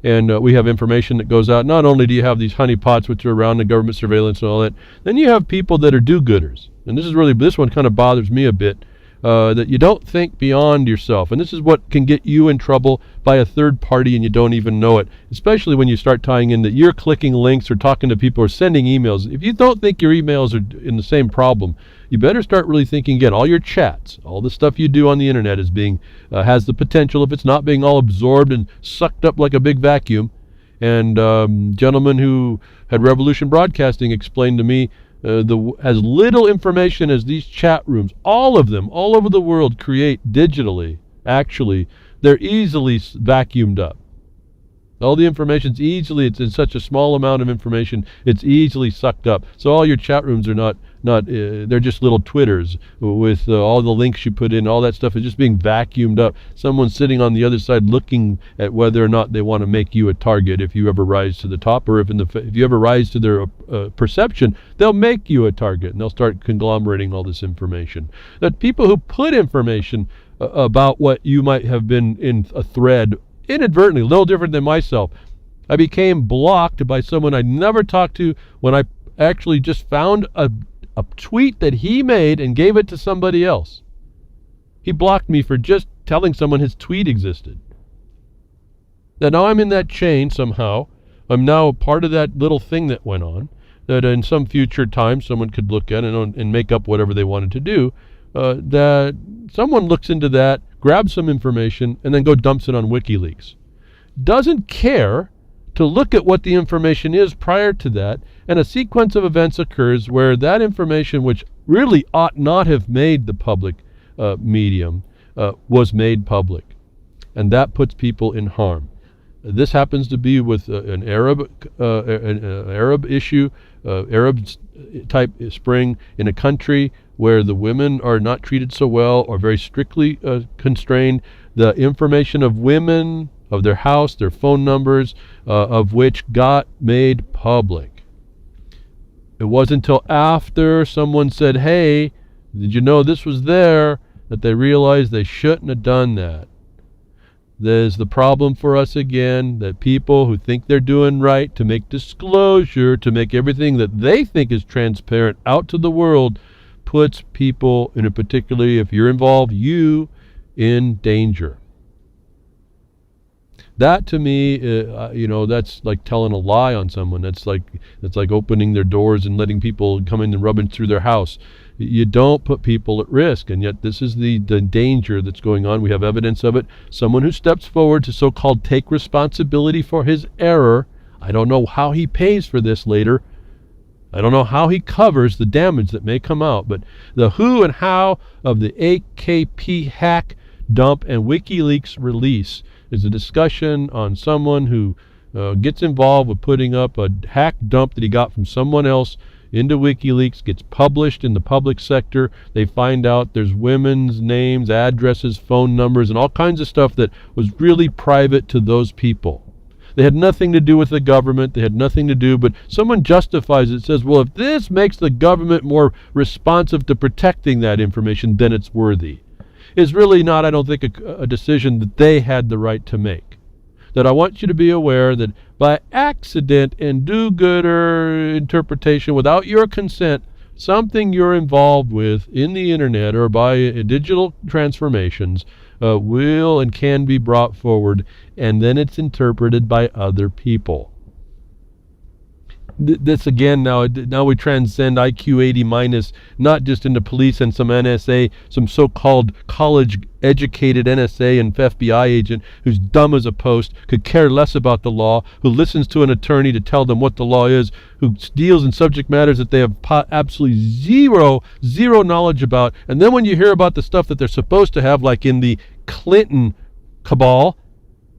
And we have information that goes out. Not only do you have these honeypots, which are around the government surveillance and all that, then you have people that are do-gooders. And this one kind of bothers me a bit, that you don't think beyond yourself. And this is what can get you in trouble by a third party and you don't even know it, especially when you start tying in that you're clicking links or talking to people or sending emails. If you don't think your emails are in the same problem, you better start really thinking again. All your chats, all the stuff you do on the internet is being has the potential, if it's not being all absorbed and sucked up like a big vacuum. And gentleman who had Revolution Broadcasting explained to me, as little information as these chat rooms, all of them, all over the world, create digitally, actually, they're easily vacuumed up. All the information's it's in such a small amount of information, it's easily sucked up. So all your chat rooms are not they're just little Twitters with all the links you put in, all that stuff is just being vacuumed up. Someone's sitting on the other side looking at whether or not they want to make you a target if you ever rise to the top, or if you ever rise to their perception, they'll make you a target and they'll start conglomerating all this information. That people who put information about what you might have been in a thread inadvertently, a little different than myself. I became blocked by someone I never talked to when I actually just found a tweet that he made and gave it to somebody else. He blocked me for just telling someone his tweet existed. Now I'm in that chain somehow. I'm now a part of that little thing that went on, that in some future time someone could look at and make up whatever they wanted to do. That someone looks into that, grabs some information, and then dumps it on WikiLeaks. Doesn't care to look at what the information is prior to that, and a sequence of events occurs where that information, which really ought not have made the public medium, was made public. And that puts people in harm. This happens to be with an Arab issue, Arab type spring in a country where the women are not treated so well or very strictly constrained. The information of women, of their house, their phone numbers, of which got made public. It wasn't until after someone said, hey, did you know this was there, that they realized they shouldn't have done that. There's the problem for us again, that people who think they're doing right, to make disclosure, to make everything that they think is transparent out to the world, puts people, and particularly if you're involved, you, in danger. That to me, that's like telling a lie on someone. That's like opening their doors and letting people come in and rubbing through their house. You don't put people at risk, and yet this is the danger that's going on. We have evidence of it. Someone who steps forward to so-called take responsibility for his error. I don't know how he pays for this later. I don't know how he covers the damage that may come out, but the who and how of the AKP hack, dump, and WikiLeaks release is a discussion on someone who gets involved with putting up a hack dump that he got from someone else into WikiLeaks, gets published in the public sector. They find out there's women's names, addresses, phone numbers, and all kinds of stuff that was really private to those people. They had nothing to do with the government. They had nothing to do, but someone justifies it, says, well, if this makes the government more responsive to protecting that information, then it's worthy. It's really not, I don't think, a decision that they had the right to make. That I want you to be aware that by accident and do-gooder interpretation, without your consent, something you're involved with in the internet or by digital transformations will and can be brought forward, and then it's interpreted by other people. this again, now we transcend IQ 80 minus, not just into police and some NSA, some so-called college-educated NSA and FBI agent who's dumb as a post, could care less about the law, who listens to an attorney to tell them what the law is, who deals in subject matters that they have absolutely zero knowledge about. And then when you hear about the stuff that they're supposed to have, like in the Clinton cabal,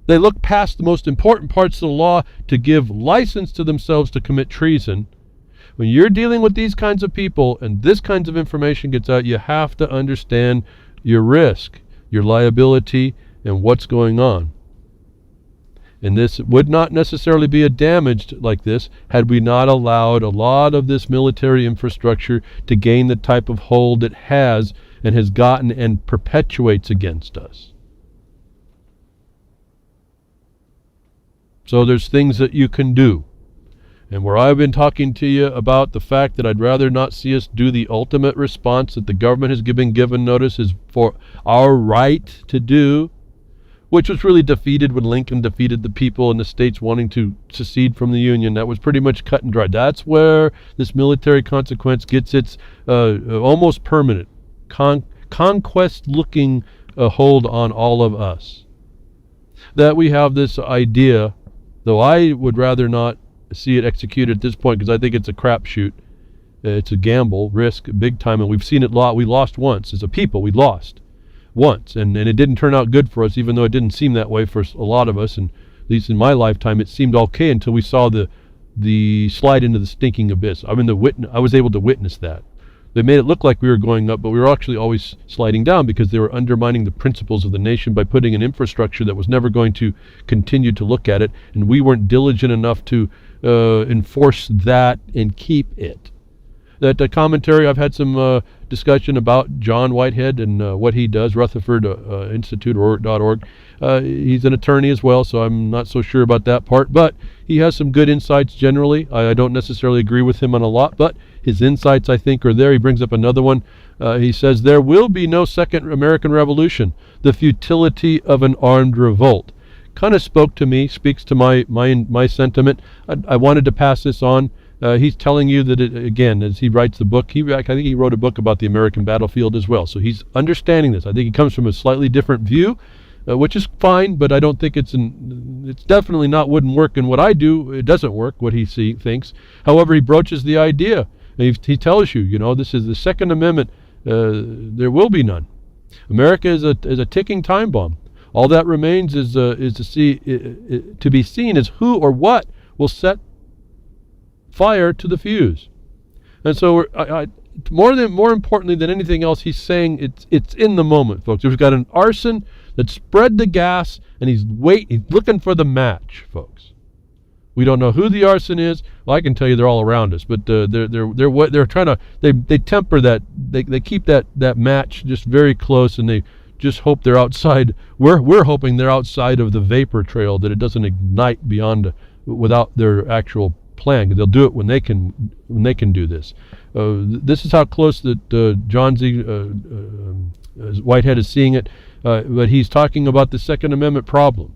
they look past the most important parts of the law to give license to themselves to commit treason. When you're dealing with these kinds of people and this kinds of information gets out, you have to understand your risk, your liability, and what's going on. And this would not necessarily be a damage like this had we not allowed a lot of this military infrastructure to gain the type of hold it has and has gotten and perpetuates against us. So there's things that you can do. And where I've been talking to you about the fact that I'd rather not see us do the ultimate response that the government has given notice is for our right to do, which was really defeated when Lincoln defeated the people in the states wanting to secede from the Union. That was pretty much cut and dry. That's where this military consequence gets its almost permanent conquest-looking hold on all of us. That we have this idea, though I would rather not see it executed at this point because I think it's a crapshoot. It's a gamble, risk, big time, and we've seen it we lost once. As a people, we lost once, and it didn't turn out good for us, even though it didn't seem that way for a lot of us, and at least in my lifetime, it seemed okay until we saw the slide into the stinking abyss. I was able to witness that. They made it look like we were going up, but we were actually always sliding down because they were undermining the principles of the nation by putting an infrastructure that was never going to continue to look at it, and we weren't diligent enough to enforce that and keep it. That commentary, I've had some discussion about John Whitehead and what he does, Rutherford Institute.org. He's an attorney as well, so I'm not so sure about that part, but he has some good insights generally. I don't necessarily agree with him on a lot, but his insights, I think, are there. He brings up another one. He says, there will be no second American Revolution, the futility of an armed revolt. Kind of speaks to my sentiment. I wanted to pass this on. He's telling you that, again, as he writes the book, I think he wrote a book about the American battlefield as well. So he's understanding this. I think he comes from a slightly different view, which is fine, but I don't think it's definitely not wouldn't work in what I do. It doesn't work, what he thinks. However, he broaches the idea. He tells you, this is the Second Amendment. There will be none. America is a ticking time bomb. All that remains is to be seen as who or what will set fire to the fuse. And so more importantly than anything else, he's saying it's in the moment, folks. We've got an arson that spread the gas, and he's looking for the match, folks. We don't know who the arson is. Well, I can tell you they're all around us, but they're trying to they temper that, they keep that match just very close, and they just hope they're outside. We're hoping they're outside of the vapor trail, that it doesn't ignite without their actual plan. They'll do it when they can do this. This is how close that John Z. Whitehead is seeing it, but he's talking about the Second Amendment problem.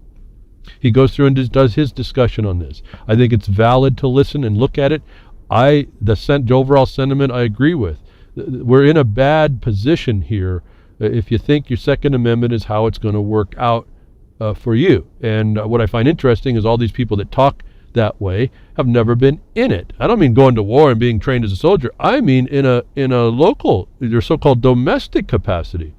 He goes through and does his discussion on this. I think it's valid to listen and look at it. The overall sentiment I agree with. We're in a bad position here if you think your Second Amendment is how it's going to work out for you. And what I find interesting is all these people that talk that way have never been in it. I don't mean going to war and being trained as a soldier. I mean in a local, your so-called domestic capacity.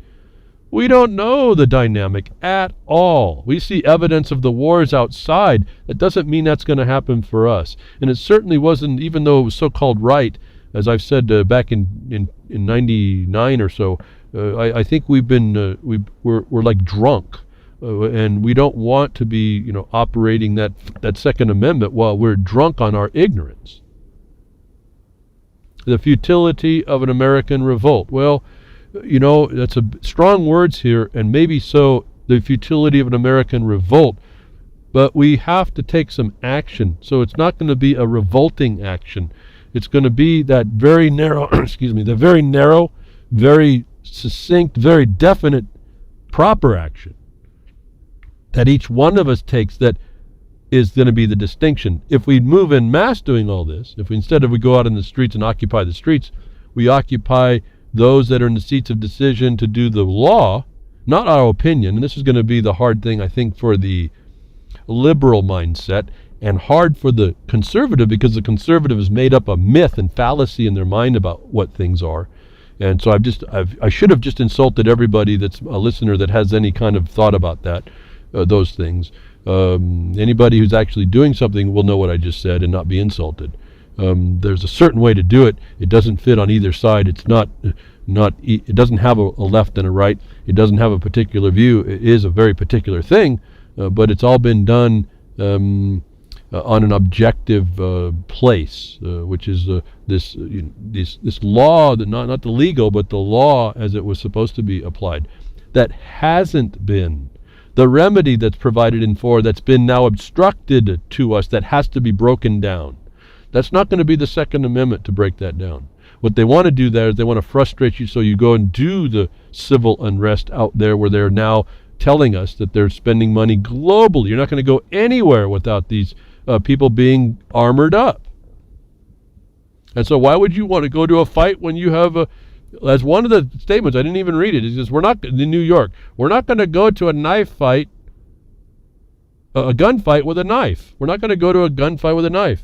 We don't know the dynamic at all. We see evidence of the wars outside. That doesn't mean that's going to happen for us. And it certainly wasn't, even though it was so-called right, as I've said back in 99 or so, I think we're like drunk. And we don't want to be, operating that Second Amendment while we're drunk on our ignorance. The futility of an American revolt. Well, that's strong words here, and maybe so, the futility of an American revolt, but we have to take some action. So it's not going to be a revolting action. It's going to be that very narrow, the very narrow, very succinct, very definite, proper action that each one of us takes, that is going to be the distinction. If we move en masse doing all this, if we, instead of we go out in the streets and occupy the streets, we occupy those that are in the seats of decision to do the law, not our opinion. And this is going to be the hard thing, I think, for the liberal mindset, and hard for the conservative, because the conservative has made up a myth and fallacy in their mind about what things are. And so I should have just insulted everybody that's a listener that has any kind of thought about that, those things. Anybody who's actually doing something will know what I just said and not be insulted. There's a certain way to do it. It doesn't fit on either side. It's not. It doesn't have a left and a right. It doesn't have a particular view. It is a very particular thing, but it's all been done on an objective place, which is this law, not the legal, but the law as it was supposed to be applied. That hasn't been the remedy that's provided in for, that's been now obstructed to us, that has to be broken down. That's not going to be the Second Amendment to break that down. What they want to do there is they want to frustrate you so you go and do the civil unrest out there, where they're now telling us that they're spending money globally. You're not going to go anywhere without these people being armored up. And so why would you want to go to a fight when you have as one of the statements, I didn't even read it, it says, we're not, in New York, we're not going to go to a knife fight, a gunfight with a knife. We're not going to go to a gunfight with a knife.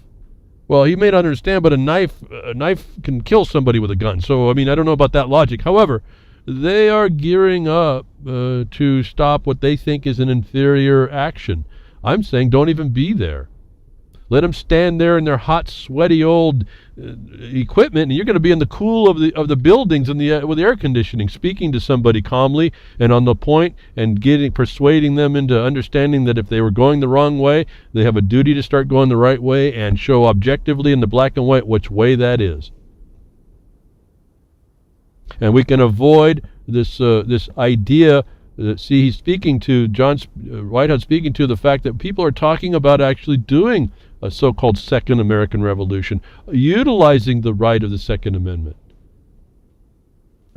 Well, he may not understand, but a knife can kill somebody with a gun. So, I mean, I don't know about that logic. However, they are gearing up to stop what they think is an inferior action. I'm saying don't even be there. Let them stand there in their hot, sweaty old equipment, and you're going to be in the cool of the buildings and with the air conditioning, speaking to somebody calmly and on the point, and persuading them into understanding that if they were going the wrong way, they have a duty to start going the right way, and show objectively in the black and white which way that is. And we can avoid this idea. See, he's speaking to Whitehouse, speaking to the fact that people are talking about actually doing a so-called Second American Revolution, utilizing the right of the Second Amendment.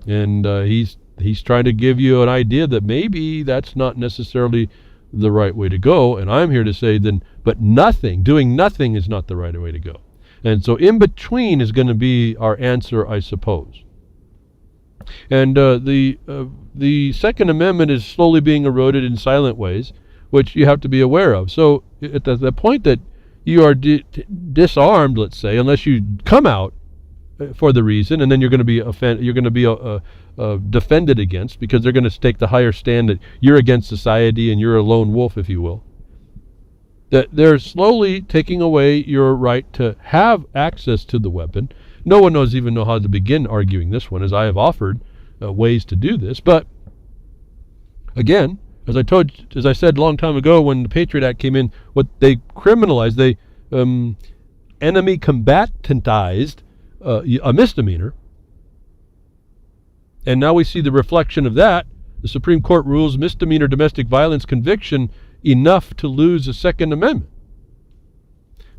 And he's trying to give you an idea that maybe that's not necessarily the right way to go. And I'm here to say then, but doing nothing is not the right way to go. And so in between is going to be our answer, I suppose. And the Second Amendment is slowly being eroded in silent ways, which you have to be aware of. So at the point that you are disarmed, let's say, unless you come out for the reason, and then you're going to be defended against, because they're going to take the higher stand that you're against society and you're a lone wolf, if you will. That they're slowly taking away your right to have access to the weapon. No one even know how to begin arguing this one, as I have offered ways to do this. But again, as I said a long time ago, when the Patriot Act came in, what they criminalized, they enemy combatantized a misdemeanor. And now we see the reflection of that. The Supreme Court rules misdemeanor domestic violence conviction enough to lose the Second Amendment.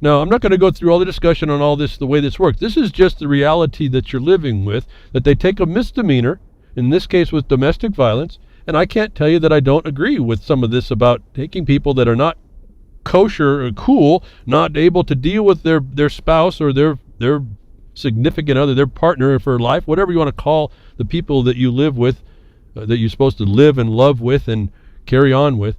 Now, I'm not going to go through all the discussion on all this, the way this works. This is just the reality that you're living with, that they take a misdemeanor, in this case with domestic violence, and I can't tell you that I don't agree with some of this about taking people that are not kosher or cool, not able to deal with their spouse or their significant other, their partner for life, whatever you want to call the people that you live with, that you're supposed to live and love with and carry on with.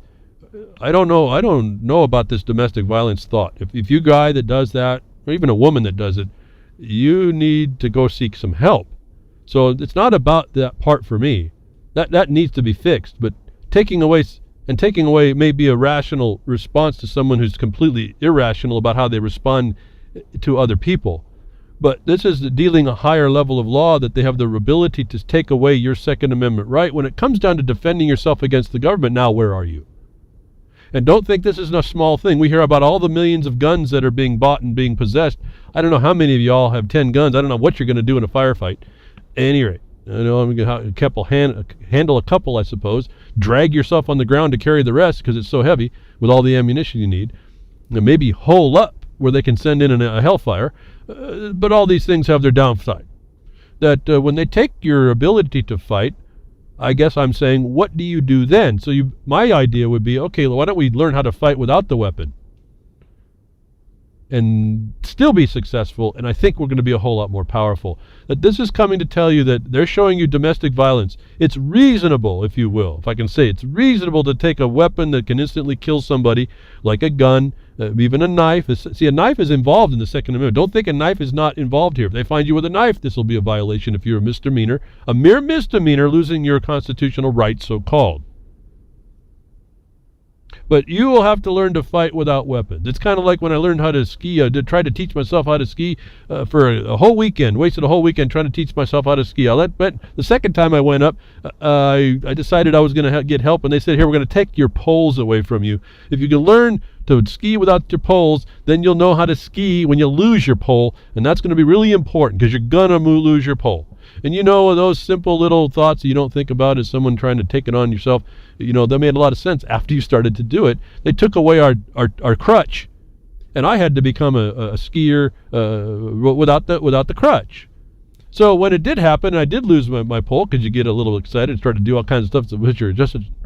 I don't know about this domestic violence thought. If you guy that does that, or even a woman that does it, you need to go seek some help. So it's not about that part for me. That needs to be fixed. But taking away may be a rational response to someone who's completely irrational about how they respond to other people. But this is dealing a higher level of law, that they have the ability to take away your Second Amendment right. When it comes down to defending yourself against the government, now where are you? And don't think this is a small thing. We hear about all the millions of guns that are being bought and being possessed. I don't know how many of y'all have 10 guns. I don't know what you're going to do in a firefight. At any rate, I know I'm going to handle a couple, I suppose. Drag yourself on the ground to carry the rest because it's so heavy with all the ammunition you need. And maybe hole up where they can send in a hellfire. But all these things have their downside. That when they take your ability to fight, I guess I'm saying, what do you do then? So my idea would be, okay, why don't we learn how to fight without the weapon? and still be successful, and I think we're going to be a whole lot more powerful. That this is coming to tell you that they're showing you domestic violence. It's reasonable, if you will, if I can say, it's reasonable to take a weapon that can instantly kill somebody, like a gun, even a knife. See, a knife is involved in the Second Amendment. Don't think a knife is not involved here. If they find you with a knife, this will be a violation if you're a misdemeanor. A mere misdemeanor, losing your constitutional rights, so-called. But you will have to learn to fight without weapons. It's kind of like when I learned how to ski. I tried to teach myself how to ski for a whole weekend. Wasted a whole weekend trying to teach myself how to ski. But the second time I went up, I decided I was going to get help, and they said, here, we're going to take your poles away from you. If you can learn to ski without your poles, then you'll know how to ski when you lose your pole, and that's going to be really important because you're going to lose your pole. And you know, those simple little thoughts that you don't think about as someone trying to take it on yourself, you know, that made a lot of sense after you started to do it. They took away our crutch, and I had to become a skier without the crutch. So when it did happen, I did lose my pole, because you get a little excited and start to do all kinds of stuff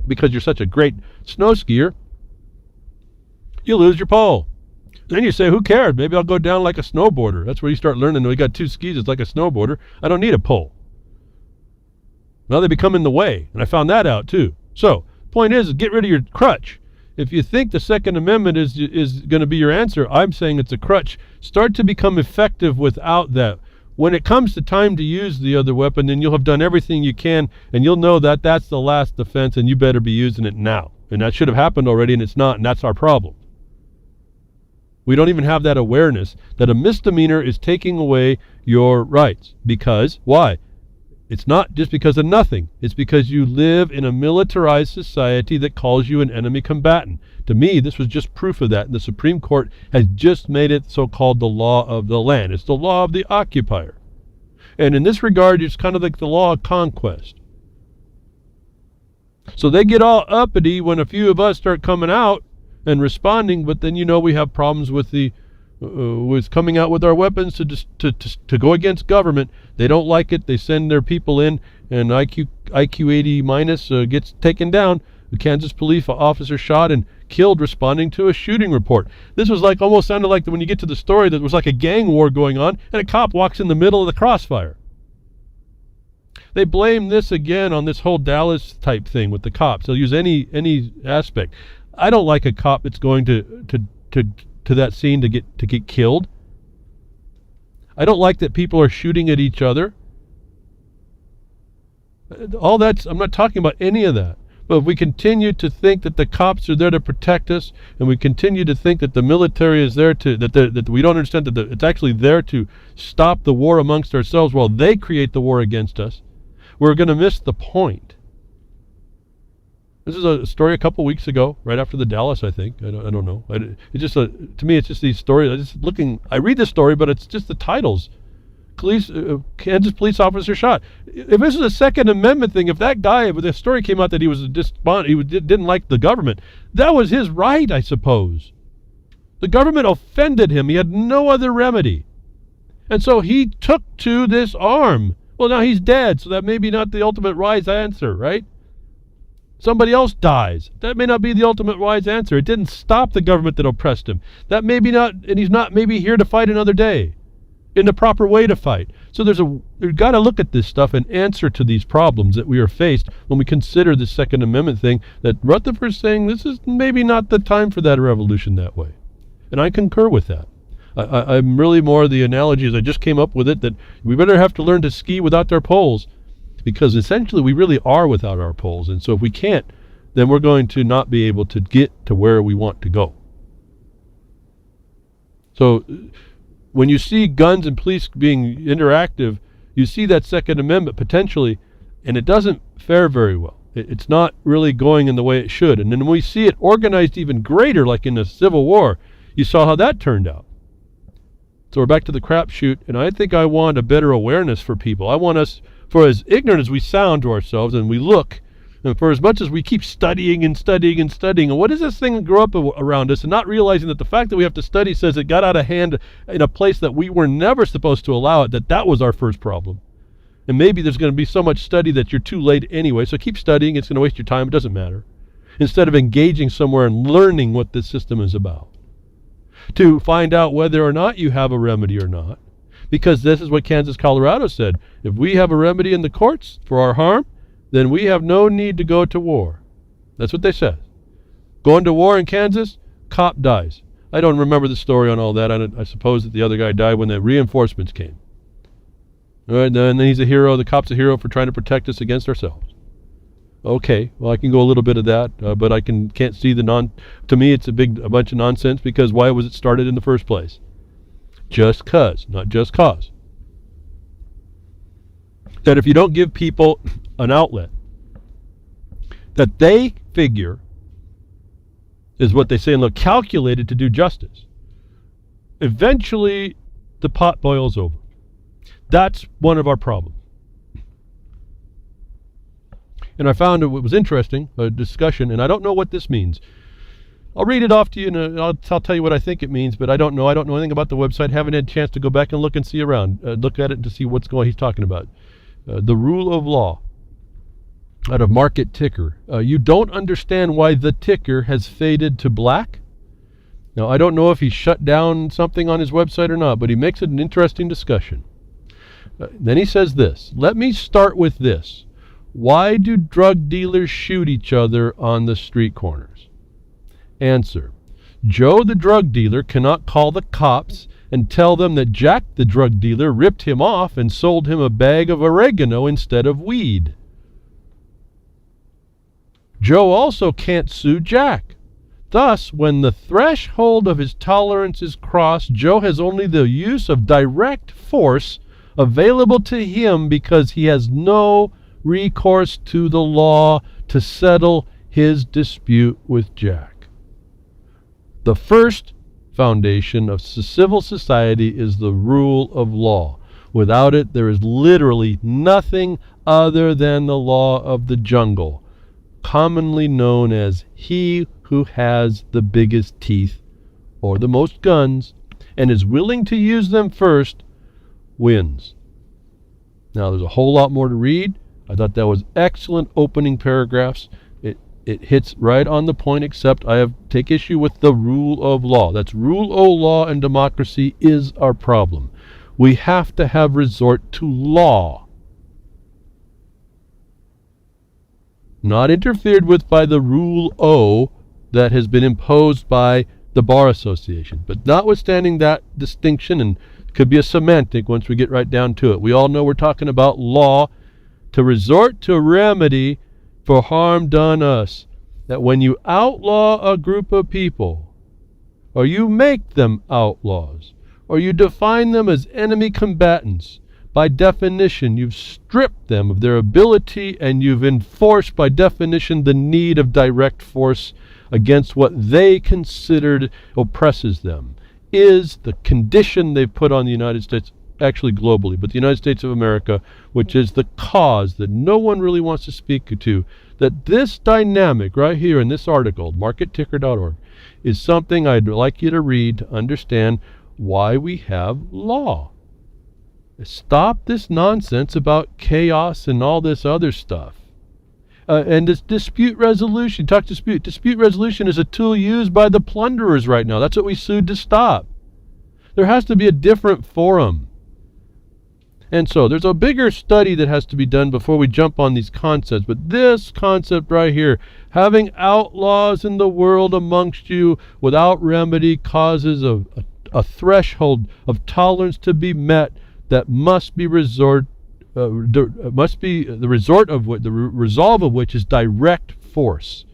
because you're such a great snow skier. You lose your pole. Then you say, who cares? Maybe I'll go down like a snowboarder. That's where you start learning. We got two skis. It's like a snowboarder. I don't need a pole. Now they become in the way, and I found that out too. So, point is get rid of your crutch. If you think the Second Amendment is going to be your answer, I'm saying it's a crutch. Start to become effective without that. When it comes to time to use the other weapon, then you'll have done everything you can, and you'll know that that's the last defense, and you better be using it now. And that should have happened already, and it's not, and that's our problem. We don't even have that awareness that a misdemeanor is taking away your rights. Because, why? It's not just because of nothing. It's because you live in a militarized society that calls you an enemy combatant. To me, this was just proof of that, and the Supreme Court has just made it so-called the law of the land. It's the law of the occupier. And in this regard, it's kind of like the law of conquest. So they get all uppity when a few of us start coming out and responding, but then, you know, we have problems with with coming out with our weapons to go against government. They don't like it. They send their people in, and IQ 80 minus gets taken down. The Kansas police officer shot and killed responding to a shooting report. This was like, almost sounded like when you get to the story, that was like a gang war going on, and a cop walks in the middle of the crossfire. They blame this again on this whole Dallas type thing with the cops. They'll use any aspect. I don't like a cop that's going to that scene to get killed. I don't like that people are shooting at each other. All that's, I'm not talking about any of that. But if we continue to think that the cops are there to protect us, and we continue to think that the military is there that we don't understand that it's actually there to stop the war amongst ourselves while they create the war against us, we're going to miss the point. This is a story a couple weeks ago, right after the Dallas, I think. I don't know. It's just to me, it's just these stories. I read this story, but it's just the titles. Kansas police officer shot. If this is a Second Amendment thing, if that guy, if the story came out that he was didn't like the government, that was his right, I suppose. The government offended him. He had no other remedy. And so he took to this arm. Well, now he's dead, so that may be not the ultimate wise answer, right? Somebody else dies. That may not be the ultimate wise answer. It didn't stop the government that oppressed him. That maybe not, and he's not maybe here to fight another day in the proper way to fight. So we've got to look at this stuff and answer to these problems that we are faced when we consider the Second Amendment thing that Rutherford's saying this is maybe not the time for that revolution that way. And I concur with that. I'm really more the analogy, as I just came up with it, that we better have to learn to ski without our poles. Because essentially we really are without our poles. And so if we can't, then we're going to not be able to get to where we want to go. So when you see guns and police being interactive, you see that Second Amendment potentially, and it doesn't fare very well. It's not really going in the way it should. And then when we see it organized even greater, like in the Civil War, you saw how that turned out. So we're back to the crapshoot, and I think I want a better awareness for people. I want us, for as ignorant as we sound to ourselves and we look, and for as much as we keep studying and studying and studying, and what does this thing grow up around us, and not realizing that the fact that we have to study says it got out of hand in a place that we were never supposed to allow it, that was our first problem. And maybe there's going to be so much study that you're too late anyway, so keep studying. It's going to waste your time. It doesn't matter. Instead of engaging somewhere and learning what this system is about. to find out whether or not you have a remedy or not. Because this is what Kansas, Colorado said. If we have a remedy in the courts for our harm, then we have no need to go to war. That's what they said. Going to war in Kansas, cop dies. I don't remember the story on all that. I suppose that the other guy died when the reinforcements came. All right, and then he's a hero. The cop's a hero for trying to protect us against ourselves. Okay, well, I can go a little bit of that, but I can't see to me, it's a bunch of nonsense, because why was it started in the first place? Just cause, not just cause. That if you don't give people an outlet that they figure is what they say and look calculated to do justice, eventually the pot boils over. That's one of our problems. And I found it was interesting, a discussion, and I don't know what this means. I'll read it off to you, and I'll tell you what I think it means, but I don't know. I don't know anything about the website. Haven't had a chance to go back and look and see around, look at it to see he's talking about. The rule of law out of Market Ticker. You don't understand why the ticker has faded to black? Now, I don't know if he shut down something on his website or not, but he makes it an interesting discussion. Then he says this, let me start with this. Why do drug dealers shoot each other on the street corners? Answer, Joe the drug dealer cannot call the cops and tell them that Jack the drug dealer ripped him off and sold him a bag of oregano instead of weed. Joe also can't sue Jack. Thus, when the threshold of his tolerance is crossed, Joe has only the use of direct force available to him because he has no recourse to the law to settle his dispute with Jack. The first foundation of civil society is the rule of law. Without it, there is literally nothing other than the law of the jungle, commonly known as he who has the biggest teeth or the most guns and is willing to use them first wins. Now, there's a whole lot more to read. I thought that was excellent opening paragraphs. It hits right on the point, except I take issue with the rule of law. That's rule of law, and democracy is our problem. We have to have resort to law, not interfered with by the rule O that has been imposed by the Bar Association. But notwithstanding that distinction, and it could be a semantic once we get right down to it, we all know we're talking about law, to resort to a remedy for harm done us. That when you outlaw a group of people, or you make them outlaws, or you define them as enemy combatants, by definition you've stripped them of their ability, and you've enforced by definition the need of direct force against what they considered oppresses them, is the condition they've put on the United States, actually globally, but the United States of America, which is the cause that no one really wants to speak to, that this dynamic right here in this article, marketticker.org, is something I'd like you to read to understand why we have law. Stop this nonsense about chaos and all this other stuff. And this dispute resolution, dispute resolution is a tool used by the plunderers right now. That's what we sued to stop. There has to be a different forum. And so there's a bigger study that has to be done before we jump on these concepts. But this concept right here, having outlaws in the world amongst you without remedy, causes a threshold of tolerance to be met that must be resolve of which is direct force.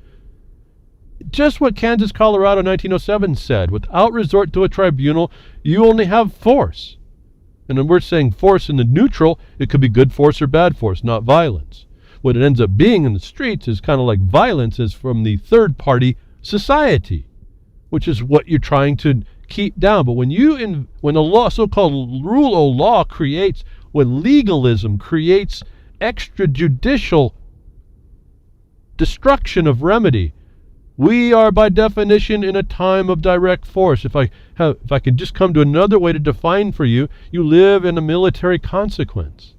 Just what Kansas, Colorado 1907 said, without resort to a tribunal, you only have force. And when we're saying force in the neutral, it could be good force or bad force, not violence. What it ends up being in the streets is kind of like violence is from the third party society, which is what you're trying to keep down. But when the law, so-called rule of law creates, when legalism creates extrajudicial destruction of remedy, we are by definition in a time of direct force. If I can just come to another way to define for you, you live in a military consequence.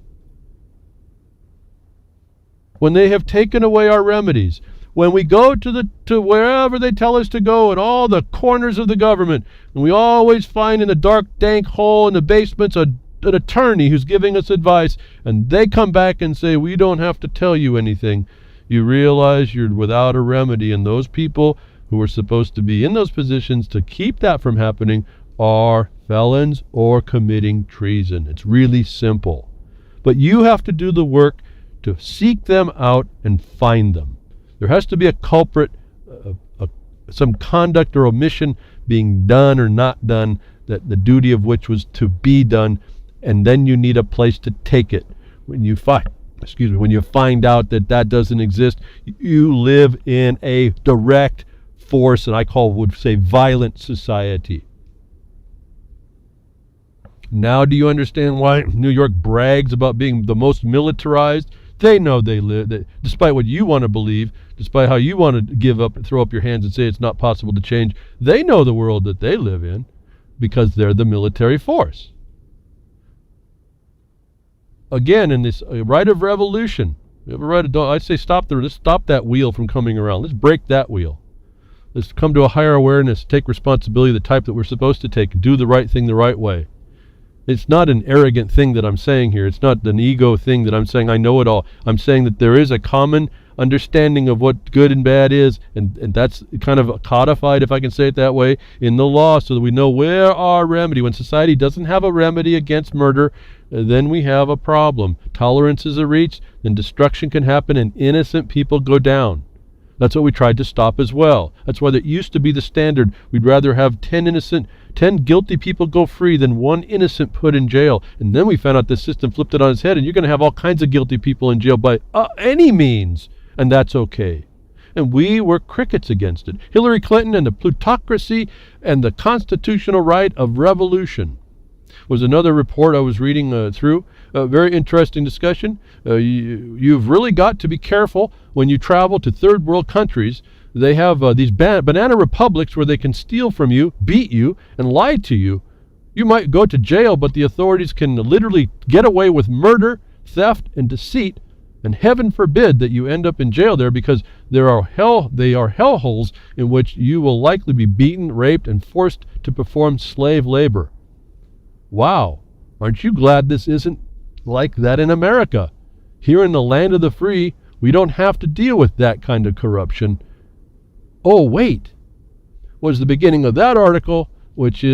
When they have taken away our remedies, when we go to wherever they tell us to go, in all the corners of the government, and we always find in a dark, dank hole in the basements an attorney who's giving us advice, and they come back and say, we don't have to tell you anything, you realize you're without a remedy, and those people who are supposed to be in those positions to keep that from happening are felons or committing treason. It's really simple. But you have to do the work to seek them out and find them. There has to be a culprit, some conduct or omission being done or not done, that the duty of which was to be done, and then you need a place to take it. When you find out that that doesn't exist, you live in a direct force, and would say violent society. Now do you understand why New York brags about being the most militarized? They know they live, that despite what you want to believe, despite how you want to give up and throw up your hands and say it's not possible to change, they know the world that they live in because they're the military force. Again, in this right of revolution, I'd say let's stop that wheel from coming around. Let's break that wheel. Let's come to a higher awareness, take responsibility of the type that we're supposed to take, do the right thing the right way. It's not an arrogant thing that I'm saying here. It's not an ego thing that I'm saying I know it all. I'm saying that there is a common understanding of what good and bad is, and that's kind of codified, if I can say it that way, in the law, so that we know where our remedy. When society doesn't have a remedy against murder, then we have a problem. Tolerance is reached, then destruction can happen, and innocent people go down. That's what we tried to stop as well. That's why that used to be the standard. We'd rather have 10 guilty people go free than one innocent put in jail. And then we found out the system flipped it on its head, and you're going to have all kinds of guilty people in jail by any means. And that's okay. And we were crickets against it. Hillary Clinton and the plutocracy and the constitutional right of revolution was another report I was reading through. A very interesting discussion. You've really got to be careful when you travel to third world countries. They have these banana republics where they can steal from you, beat you, and lie to you. You might go to jail, but the authorities can literally get away with murder, theft, and deceit. And heaven forbid that you end up in jail there, because they are hellholes in which you will likely be beaten, raped, and forced to perform slave labor. Wow, aren't you glad this isn't like that in America? Here in the land of the free, we don't have to deal with that kind of corruption. Oh, wait, was the beginning of that article, which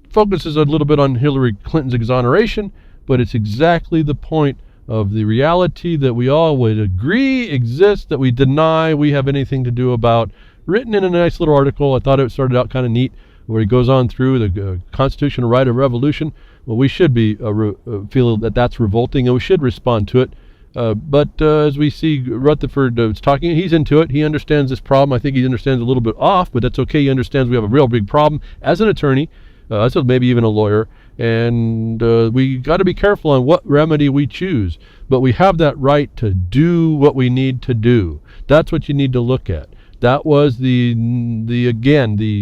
focuses a little bit on Hillary Clinton's exoneration, but it's exactly the point of the reality that we all would agree exists, that we deny we have anything to do about, written in a nice little article. I thought it started out kind of neat, where he goes on through the constitutional right of revolution. Well, we should be feel that that's revolting, and we should respond to it. But as we see, Rutherford is talking, he's into it. He understands this problem. I think he understands a little bit off, but that's okay. He understands we have a real big problem as an attorney, as maybe even a lawyer, and we got to be careful on what remedy we choose. But we have that right to do what we need to do. That's what you need to look at. That was the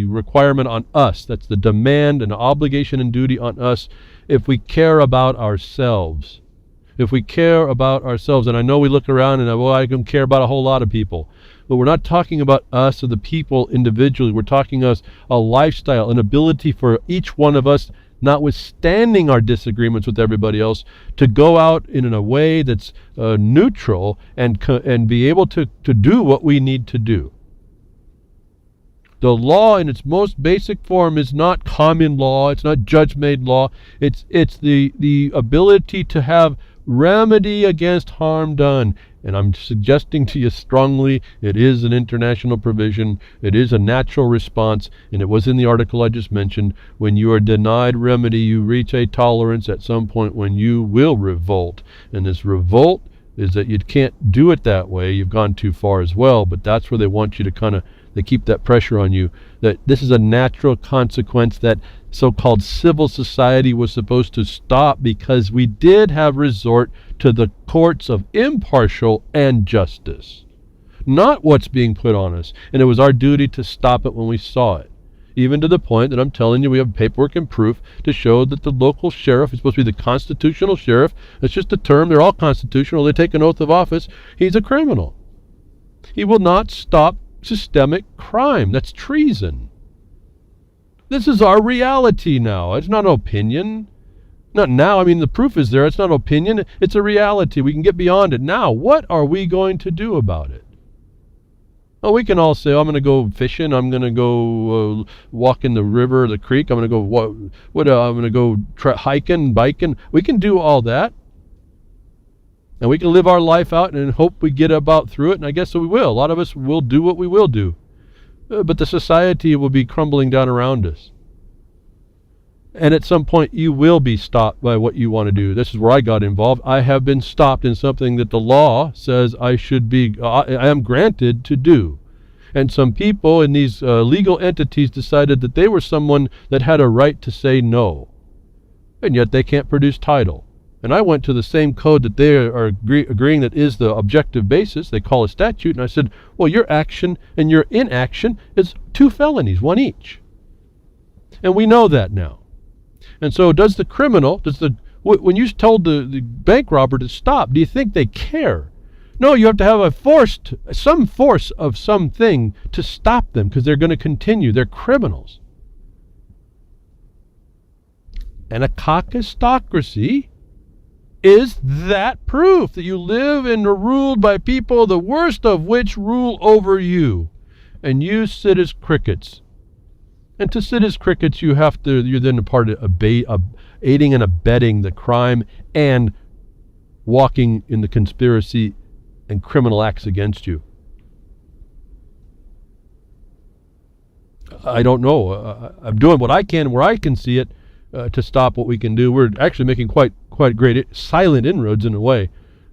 requirement on us. That's the demand and obligation and duty on us if we care about ourselves. If we care about ourselves, and I know we look around and I can care about a whole lot of people, but we're not talking about us or the people individually. We're talking us a lifestyle, an ability for each one of us, notwithstanding our disagreements with everybody else, to go out in a way that's neutral and be able to do what we need to do. The law in its most basic form is not common law. It's not judge-made law. It's the ability to have remedy against harm done. And I'm suggesting to you strongly, it is an international provision. It is a natural response. And it was in the article I just mentioned. When you are denied remedy, you reach a tolerance at some point when you will revolt. And this revolt is that you can't do it that way. You've gone too far as well. But that's where they want you to they keep that pressure on you, that this is a natural consequence that so-called civil society was supposed to stop, because we did have resort to the courts of impartial and justice, not what's being put on us. And it was our duty to stop it when we saw it, even to the point that I'm telling you we have paperwork and proof to show that the local sheriff is supposed to be the constitutional sheriff. That's just a term. They're all constitutional. They take an oath of office. He's a criminal. He will not stop systemic crime. That's treason. This is our reality now. It's not an opinion. Not now. I mean, the proof is there. It's not opinion. It's a reality. We can get beyond it. Now, what are we going to do about it? Oh, we can all say, I'm going to go fishing. I'm going to go walk in the river or the creek. I'm going to go I'm going to go hiking, biking. We can do all that. And we can live our life out and hope we get about through it. And I guess we will. A lot of us will do what we will do. But the society will be crumbling down around us. And at some point, you will be stopped by what you want to do. This is where I got involved. I have been stopped in something that the law says I am granted to do. And some people in these legal entities decided that they were someone that had a right to say no. And yet they can't produce title. And I went to the same code that they are agreeing that is the objective basis. They call a statute. And I said, well, your action and your inaction is 2 felonies, 1 each. And we know that now. And so does the criminal, when you told the bank robber to stop, do you think they care? No, you have to have some force of something to stop them because they're going to continue. They're criminals. And a caucusocracy is that proof that you live and are ruled by people, the worst of which rule over you. And you sit as crickets. And to sit as crickets, you're then a part of aiding and abetting the crime and walking in the conspiracy and criminal acts against you. I don't know. I'm doing what I can where I can see it to stop what we can do. We're actually making quite great silent inroads in a way.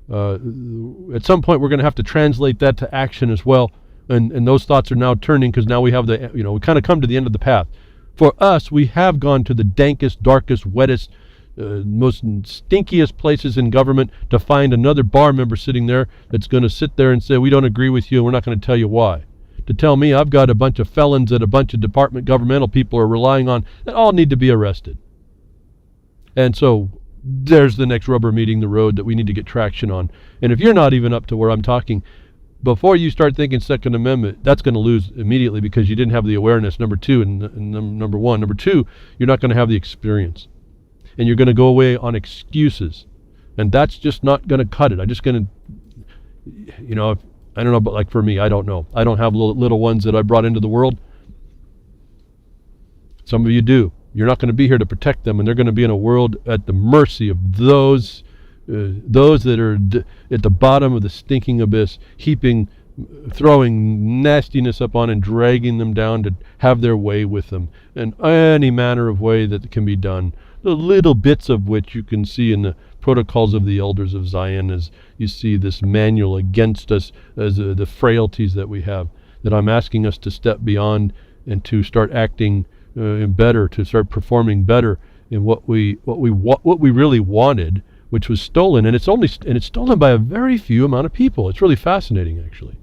At some point, we're going to have to translate that to action as well. And those thoughts are now turning because now we have we kind of come to the end of the path. For us, we have gone to the dankest, darkest, wettest, most stinkiest places in government to find another bar member sitting there that's going to sit there and say, we don't agree with you and we're not going to tell you why. To tell me I've got a bunch of felons that a bunch of governmental people are relying on that all need to be arrested. And so there's the next rubber meeting the road that we need to get traction on. And if you're not even up to where I'm talking, before you start thinking Second Amendment, that's going to lose immediately because you didn't have the awareness, number one. Number two, you're not going to have the experience. And you're going to go away on excuses. And that's just not going to cut it. I'm just going to, I don't know, but like for me, I don't know. I don't have little ones that I brought into the world. Some of you do. You're not going to be here to protect them, and they're going to be in a world at the mercy of those that are at the bottom of the stinking abyss, throwing nastiness up on and dragging them down to have their way with them in any manner of way that can be done. The little bits of which you can see in the protocols of the elders of Zion as you see this manual against us as the frailties that we have, that I'm asking us to step beyond and to start acting better, to start performing better in what we really wanted, which was stolen, and it's stolen by a very few amount of people. It's really fascinating, actually.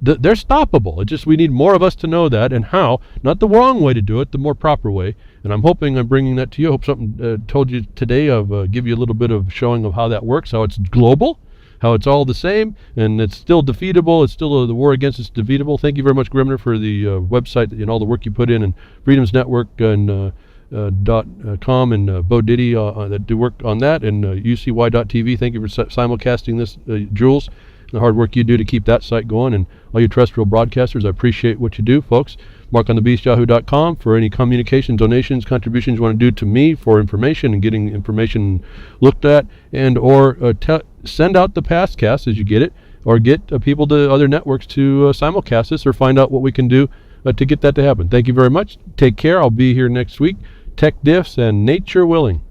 They're stoppable. It's just we need more of us to know that and how, not the wrong way to do it, the more proper way. And I'm hoping I'm bringing that to you. I hope something told you today of give you a little bit of showing of how that works, how it's global, how it's all the same, and it's still defeatable. It's still the war against it's defeatable. Thank you very much, Grimner, for the website and all the work you put in, and Freedom's Network and .com and Bo Diddy that do work on that, and UCY.TV. Thank you for simulcasting this, Jules, and the hard work you do to keep that site going, and all you terrestrial broadcasters. I appreciate what you do, folks. MarkOnTheBeast@yahoo.com for any communication, donations, contributions you want to do to me for information and getting information looked at, and or send out the past casts as you get it, or get people to other networks to simulcast this, or find out what we can do to get that to happen. Thank you very much. Take care. I'll be here next week. Tech diffs and nature willing.